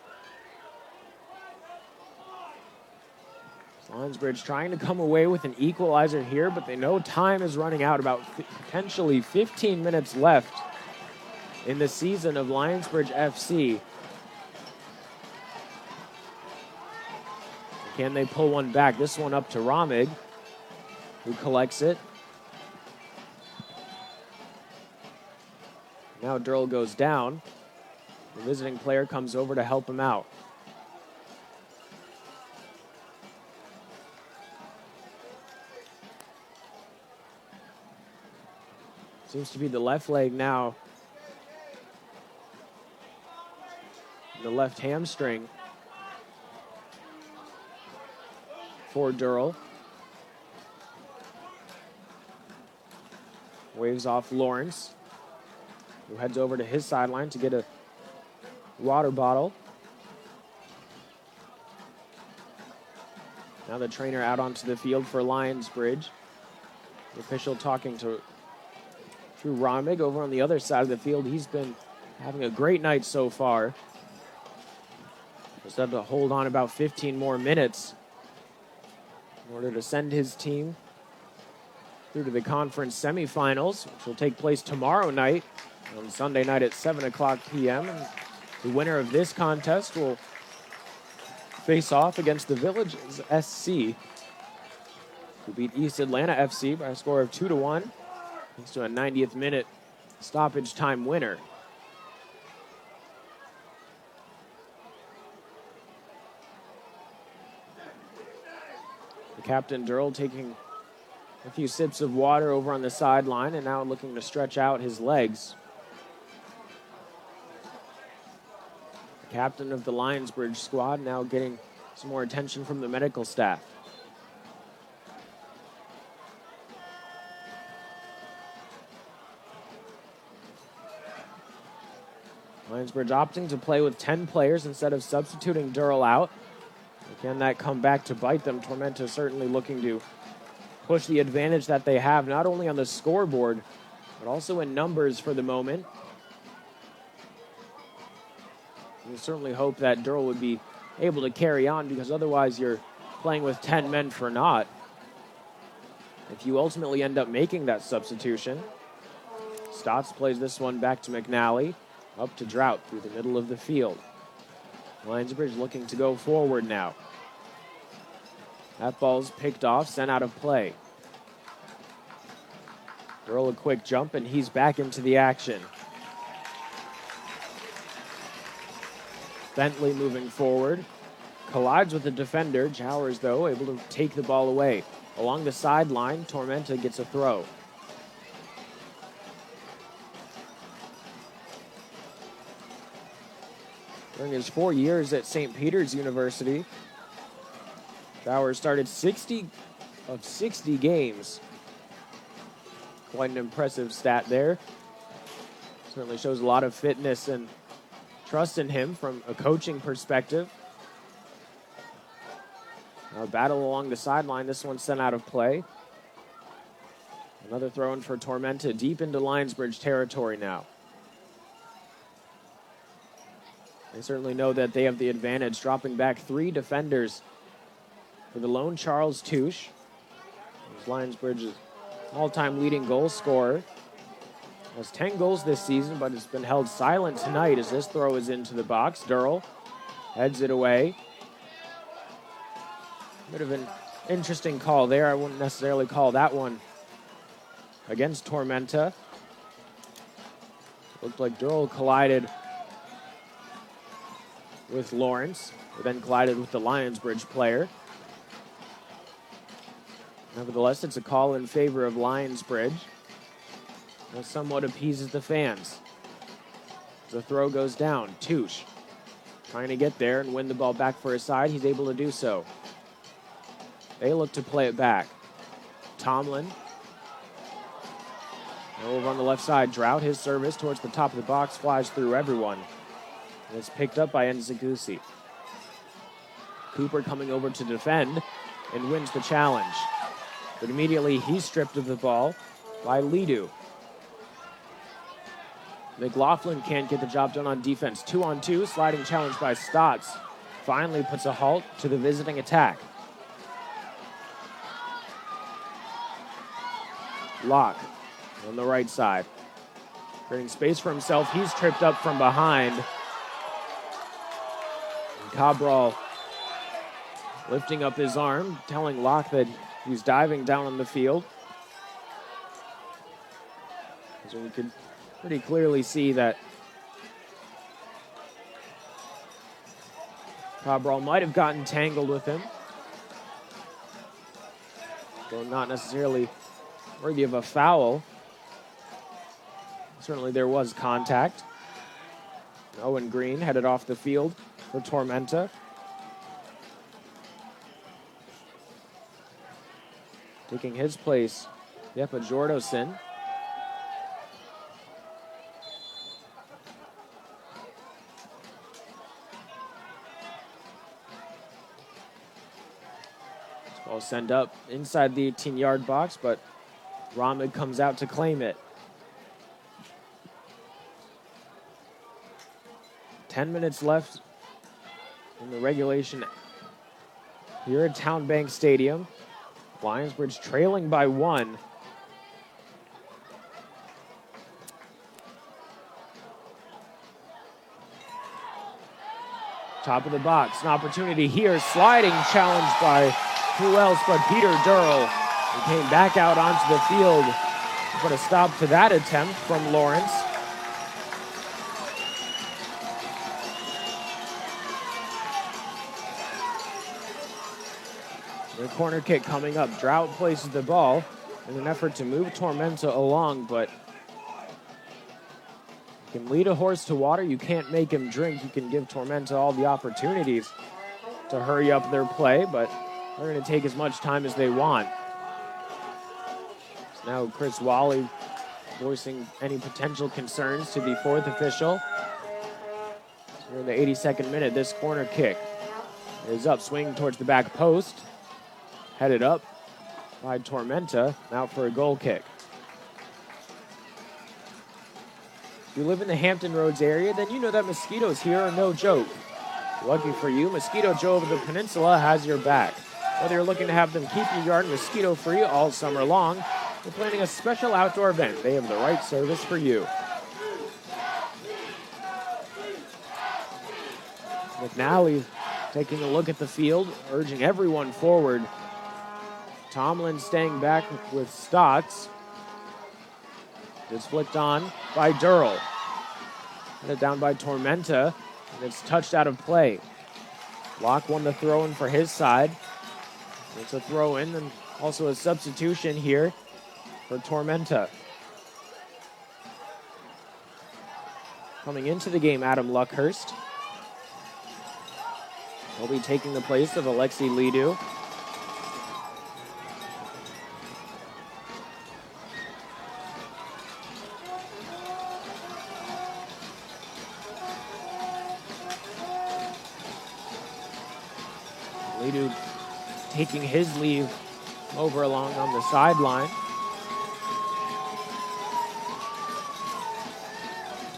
Lionsbridge trying to come away with an equalizer here, but they know time is running out. About potentially 15 minutes left in the season of Lionsbridge FC. Can they pull one back? This one up to Robbie, who collects it. Now Dearle goes down. The visiting player comes over to help him out. Seems to be the left leg now. The left hamstring for Dearle. Waves off Lawrence, who heads over to his sideline to get a water bottle. Now the trainer out onto the field for Lionsbridge. The official talking to Romig over on the other side of the field. He's been having a great night so far. Just have to hold on about 15 more minutes in order to send his team through to the conference semifinals, which will take place tomorrow night on Sunday night at 7 o'clock p.m. And the winner of this contest will face off against the Villages SC, who beat East Atlanta FC by a score of 2-1. Thanks to a 90th minute stoppage time winner. The captain Dearle taking a few sips of water over on the sideline and now looking to stretch out his legs. The captain of the Lionsbridge squad now getting some more attention from the medical staff. Lionsbridge opting to play with 10 players instead of substituting Dearle out. Can that come back to bite them? Tormenta certainly looking to push the advantage that they have, not only on the scoreboard, but also in numbers for the moment. We certainly hope that Dearle would be able to carry on, because otherwise you're playing with 10 men for naught. If you ultimately end up making that substitution, Staats plays this one back to McNally, up to Drought through the middle of the field. Lionsbridge looking to go forward now. That ball's picked off, sent out of play. Dearle a quick jump, and he's back into the action. Bentley moving forward. Collides with the defender. Jowers, though, able to take the ball away. Along the sideline, Tormenta gets a throw. During his 4 years at St. Peter's University, Jowers started 60 of 60 games. Quite an impressive stat there. Certainly shows a lot of fitness and trust in him from a coaching perspective. Now a battle along the sideline. This one sent out of play. Another throw in for Tormenta deep into Lionsbridge territory now. They certainly know that they have the advantage, dropping back 3 defenders for the lone Charles Touche. Lionsbridge's all-time leading goal scorer. Has 10 goals this season, but has been held silent tonight as this throw is into the box. Dearle heads it away. Bit of an interesting call there. I wouldn't necessarily call that one against Tormenta. Looked like Dearle collided with Lawrence, who then collided with the Lionsbridge player. Nevertheless, it's a call in favor of Lionsbridge. That somewhat appeases the fans. The throw goes down. Touche trying to get there and win the ball back for his side. He's able to do so. They look to play it back. Tomlin. Over on the left side, Drought, his service towards the top of the box, flies through everyone. And it's picked up by Nzagusi. Cooper coming over to defend and wins the challenge. But immediately he's stripped of the ball by Lidu. McLaughlin can't get the job done on defense. 2-on-2, sliding challenge by Staats. Finally puts a halt to the visiting attack. Locke on the right side. Creating space for himself. He's tripped up from behind. And Cabral lifting up his arm, telling Locke that he's diving down on the field. So we could pretty clearly see that Cabral might have gotten tangled with him, though not necessarily worthy of a foul. Certainly there was contact. Owen Green headed off the field for Tormenta. Taking his place, Jeppe Jordosen. Ball sent up inside the 18-yard box, but Rahmed comes out to claim it. 10 minutes left in the regulation here at TowneBank Stadium. Lionsbridge trailing by 1. Top of the box, an opportunity here. Sliding challenge by who else but Peter Dearle. He came back out onto the field to put a stop to that attempt from Lawrence. The corner kick coming up. Drought places the ball in an effort to move Tormenta along, but you can lead a horse to water. You can't make him drink. You can give Tormenta all the opportunities to hurry up their play, but they're going to take as much time as they want. So now Chris Wally voicing any potential concerns to the 4th official. So we're in the 82nd minute, this corner kick. is up, swinging towards the back post. Headed up by Tormenta, out for a goal kick. If you live in the Hampton Roads area, then you know that mosquitoes here are no joke. Lucky for you, Mosquito Joe of the Peninsula has your back. Whether you're looking to have them keep your yard mosquito-free all summer long, or planning a special outdoor event, they have the right service for you. McNally taking a look at the field, urging everyone forward. Tomlin staying back with Staats. It's flicked on by Dearle. Headed down by Tormenta, and it's touched out of play. Locke won the throw-in for his side. It's a throw-in and also a substitution here for Tormenta. Coming into the game, Adam Luckhurst. He'll be taking the place of Alexi Lidu. Lidu taking his leave over along on the sideline.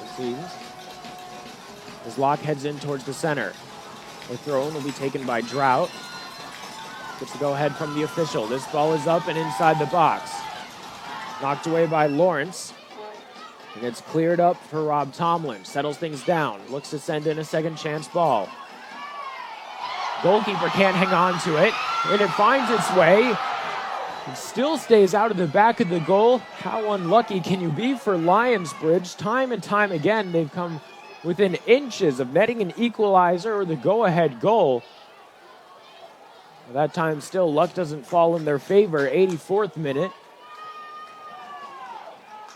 It seems. As Locke heads in towards the center. The throw-in will be taken by Drought. Gets the go-ahead from the official. This ball is up and inside the box. Knocked away by Lawrence. And it's cleared up for Rob Tomlin. Settles things down. Looks to send in a second chance ball. Goalkeeper can't hang on to it. And it finds its way. It still stays out of the back of the goal. How unlucky can you be for Lionsbridge? Time and time again, they've come within inches of netting an equalizer or the go-ahead goal. That time still, luck doesn't fall in their favor. 84th minute.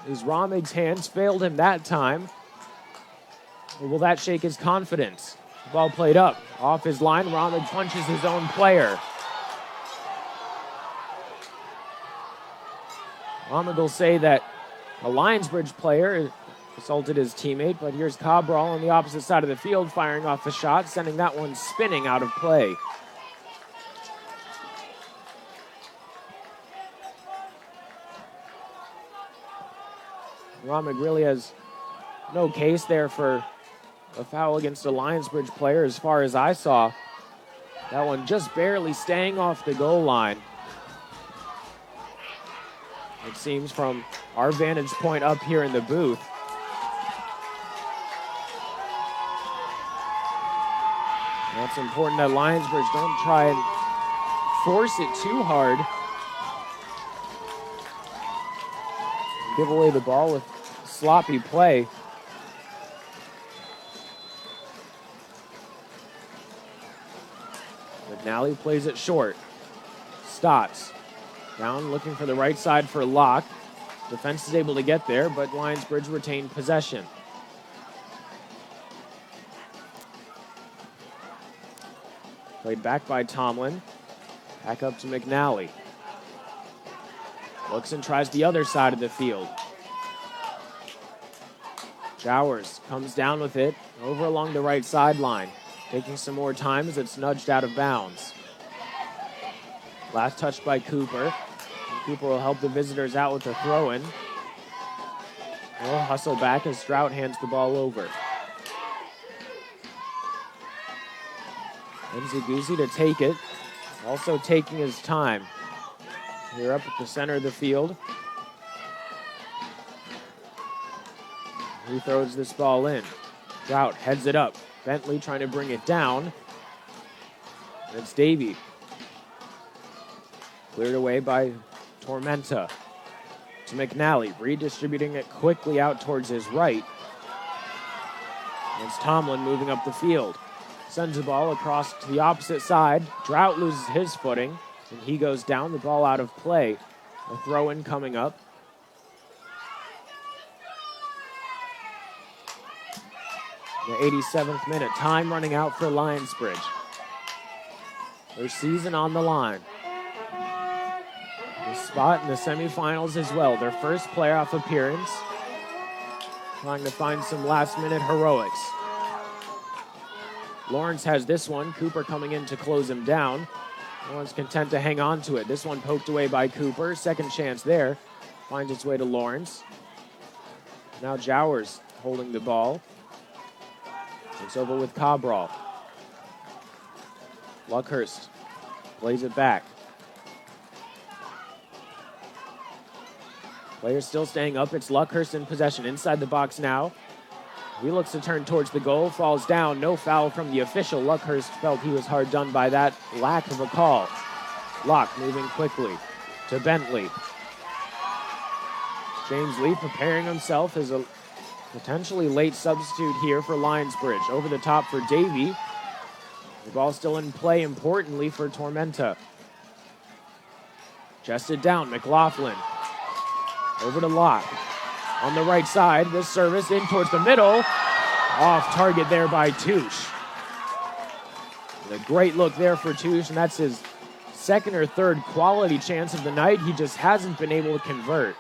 As Romig's hands failed him that time. Or will that shake his confidence? The ball played up. Off his line, Romig punches his own player. Romig will say that a Lionsbridge player assaulted his teammate, but here's Cabral on the opposite side of the field firing off a shot, sending that one spinning out of play. Romig really has no case there for a foul against a Lionsbridge player as far as I saw. That one just barely staying off the goal line. It seems from our vantage point up here in the booth. And it's important that Lionsbridge don't try and force it too hard. Give away the ball with sloppy play. McNally plays it short. Staats down, looking for the right side for Locke. Defense is able to get there, but Lionsbridge retained possession. Played back by Tomlin. Back up to McNally. Looks and tries the other side of the field. Jowers comes down with it over along the right sideline. Taking some more time as it's nudged out of bounds. Last touch by Cooper. And Cooper will help the visitors out with a throw-in. They'll hustle back as Drought hands the ball over. Nziguzi to take it. Also taking his time. Here up at the center of the field. He throws this ball in. Drought heads it up. Bentley trying to bring it down. And it's Davie. Cleared away by Tormenta. To McNally, redistributing it quickly out towards his right. And it's Tomlin moving up the field. Sends the ball across to the opposite side. Drought loses his footing, and he goes down, the ball out of play. A throw-in coming up. The 87th minute, time running out for Lionsbridge. Their season on the line. The spot in the semifinals as well, their first playoff appearance. Trying to find some last-minute heroics. Lawrence has this one. Cooper coming in to close him down. Lawrence content to hang on to it. This one poked away by Cooper. Second chance there. Finds its way to Lawrence. Now Jowers holding the ball. It's over with Cabral. Luckhurst plays it back. Players still staying up. It's Luckhurst in possession. Inside the box now. He looks to turn towards the goal. Falls down. No foul from the official. Luckhurst felt he was hard done by that lack of a call. Locke moving quickly to Bentley. James Lee preparing himself as a potentially late substitute here for Lionsbridge. Over the top for Davie. The ball still in play, importantly, for Tormenta. Chested down, McLaughlin. Over to Locke. On the right side, this service in towards the middle. Off target there by Touche. A great look there for Touche, and that's his second or third quality chance of the night. He just hasn't been able to convert.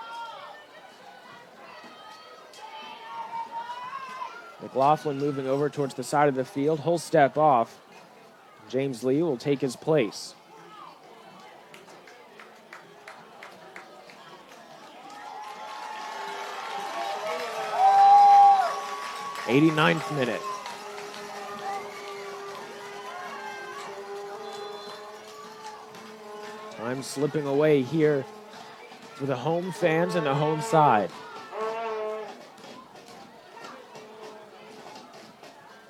McLaughlin moving over towards the side of the field. He'll step off. James Lee will take his place. '89th minute. Time slipping away here for the home fans and the home side.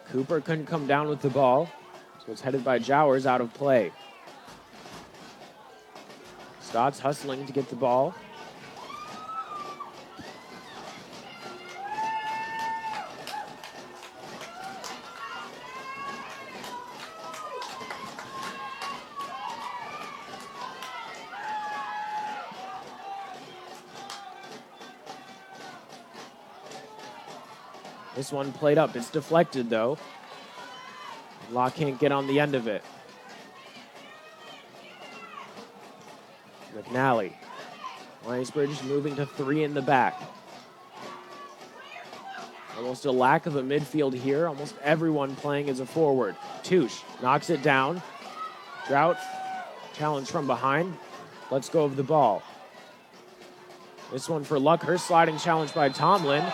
Cooper couldn't come down with the ball, so it's headed by Jowers out of play. Staats hustling to get the ball. This one played up. It's deflected, though. Locke can't get on the end of it. McNally. Lionsbridge moving to 3 in the back. Almost a lack of a midfield here. Almost everyone playing as a forward. Touche knocks it down. Drought, challenge from behind. Let's go of the ball. This one for Luckhurst. Sliding challenge by Tomlin.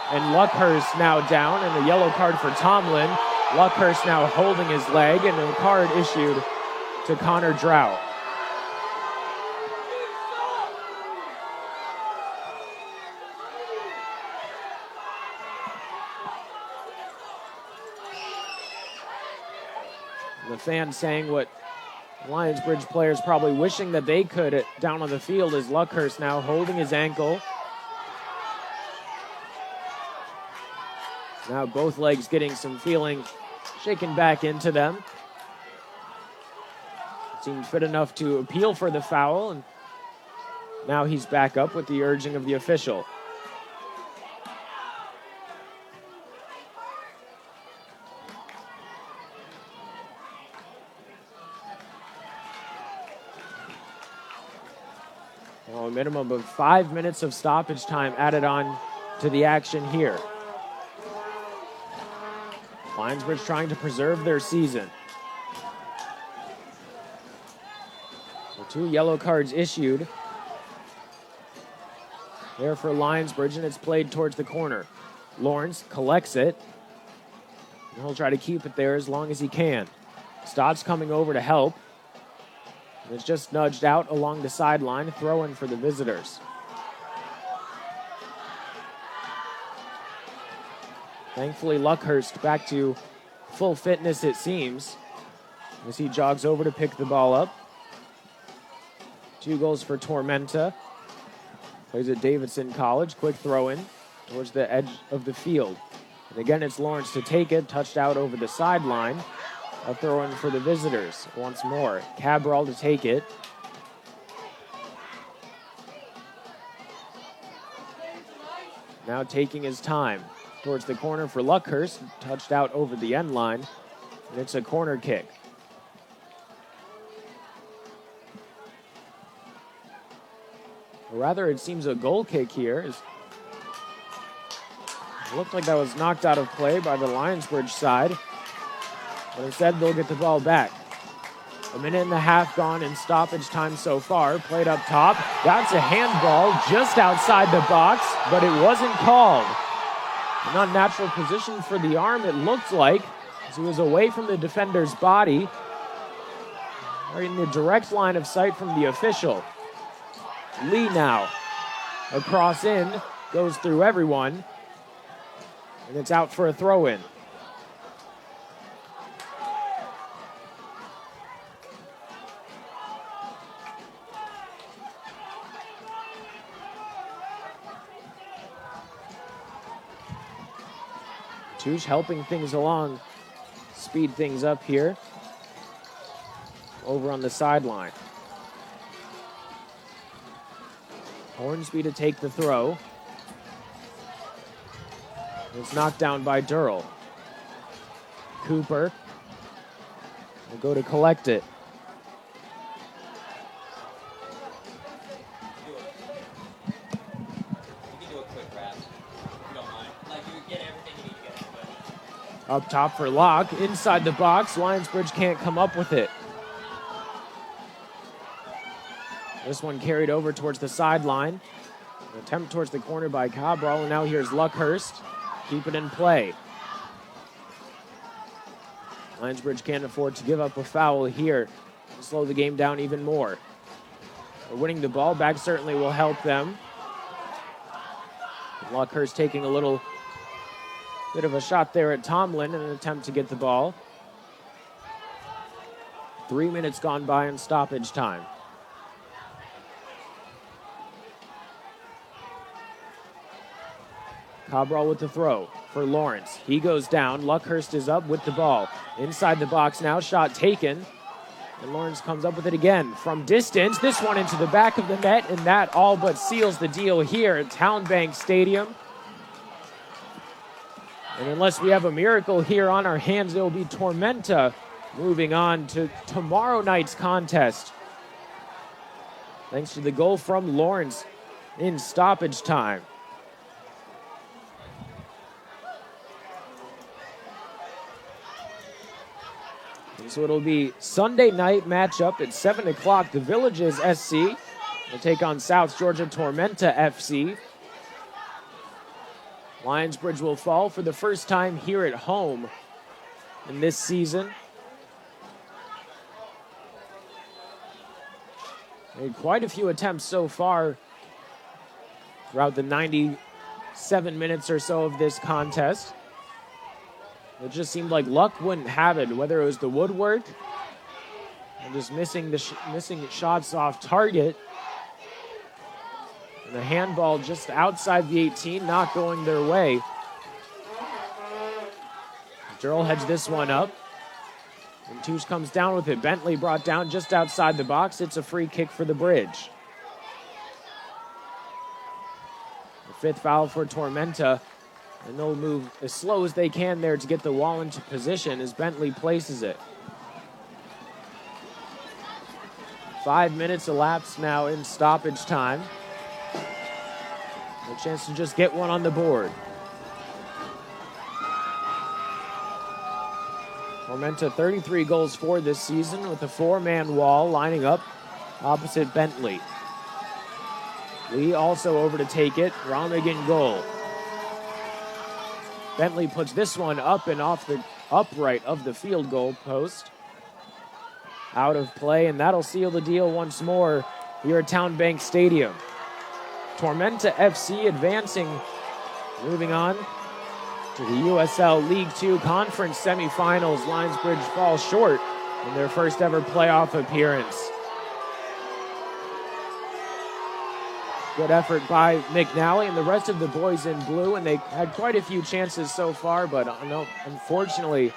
And Luckhurst now down, and a yellow card for Tomlin. Luckhurst now holding his leg, and a card issued to Connor Drought. The fans saying what Lionsbridge players probably wishing that they could down on the field is Luckhurst now holding his ankle. Now both legs getting some feeling shaken back into them. Seemed fit enough to appeal for the foul, and now he's back up with the urging of the official. Well, a minimum of 5 minutes of stoppage time added on to the action here. Lionsbridge trying to preserve their season. So 2 yellow cards issued there for Lionsbridge, and it's played towards the corner. Lawrence collects it, and he'll try to keep it there as long as he can. Staats coming over to help. And it's just nudged out along the sideline, throw-in for the visitors. Thankfully, Luckhurst back to full fitness, it seems, as he jogs over to pick the ball up. 2 goals for Tormenta. Plays at Davidson College. Quick throw-in towards the edge of the field. And again, it's Lawrence to take it. Touched out over the sideline. A throw-in for the visitors once more. Cabral to take it. Now taking his time. Towards the corner for Luckhurst, touched out over the end line, and it's a corner kick. Or rather, it seems a goal kick here. It looked like that was knocked out of play by the Lionsbridge side. But instead, they'll get the ball back. A minute and a half gone in stoppage time so far. Played up top. That's a handball just outside the box, but it wasn't called. An unnatural position for the arm, it looked like, as he was away from the defender's body. Right in the direct line of sight from the official. Lee now. Across in, goes through everyone. And it's out for a throw-in. Touche helping things along, speed things up here. Over on the sideline. Hornsby to take the throw. It's knocked down by Dearle. Cooper will go to collect it. Up top for Locke, inside the box. Lionsbridge can't come up with it. This one carried over towards the sideline. An attempt towards the corner by Cabral, and now here's Luckhurst. Keep it in play. Lionsbridge can't afford to give up a foul here to slow the game down even more. Winning the ball back certainly will help them. Luckhurst taking a little bit of a shot there at Tomlin in an attempt to get the ball. 3 minutes gone by in stoppage time. Cabral with the throw for Lawrence. He goes down. Luckhurst is up with the ball. Inside the box now. Shot taken. And Lawrence comes up with it again from distance. This one into the back of the net, and that all but seals the deal here at TowneBank Stadium. And unless we have a miracle here on our hands, it will be Tormenta moving on to tomorrow night's contest. Thanks to the goal from Lawrence in stoppage time. So it'll be Sunday night matchup at 7 o'clock. The Villages SC will take on South Georgia Tormenta FC. Lionsbridge will fall for the first time here at home in this season. Made quite a few attempts so far throughout the 97 minutes or so of this contest. It just seemed like luck wouldn't have it, whether it was the woodwork and just missing shots off target. And the handball just outside the 18, not going their way. Dearle heads this one up. And Touche comes down with it. Bentley brought down just outside the box. It's a free kick for the Bridge. The fifth foul for Tormenta. And they'll move as slow as they can there to get the wall into position as Bentley places it. 5 minutes elapsed now in stoppage time. A chance to just get one on the board. Tormenta 33 goals for this season with a four-man wall lining up opposite Bentley. Lee also over to take it. Romigan goal. Bentley puts this one up and off the upright of the field goal post. Out of play, and that'll seal the deal once more here at TowneBank Stadium. Tormenta FC advancing, moving on to the USL League 2 Conference semifinals. Lionsbridge falls short in their first ever playoff appearance. Good effort by McNally and the rest of the boys in blue, and they had quite a few chances so far, but unfortunately,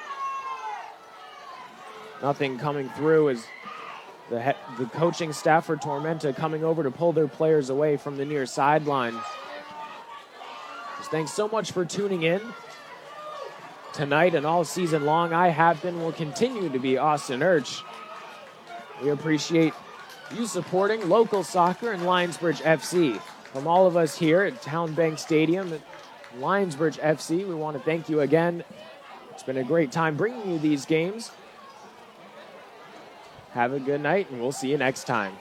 nothing coming through as the coaching staff for Tormenta coming over to pull their players away from the near sideline. Just thanks so much for tuning in tonight and all season long. I have been, will continue to be Austin Urch. We appreciate you supporting local soccer and Lionsbridge FC. From all of us here at TowneBank Stadium at Lionsbridge FC, we want to thank you again It's been a great time bringing you these games. Have a good night, and we'll see you next time.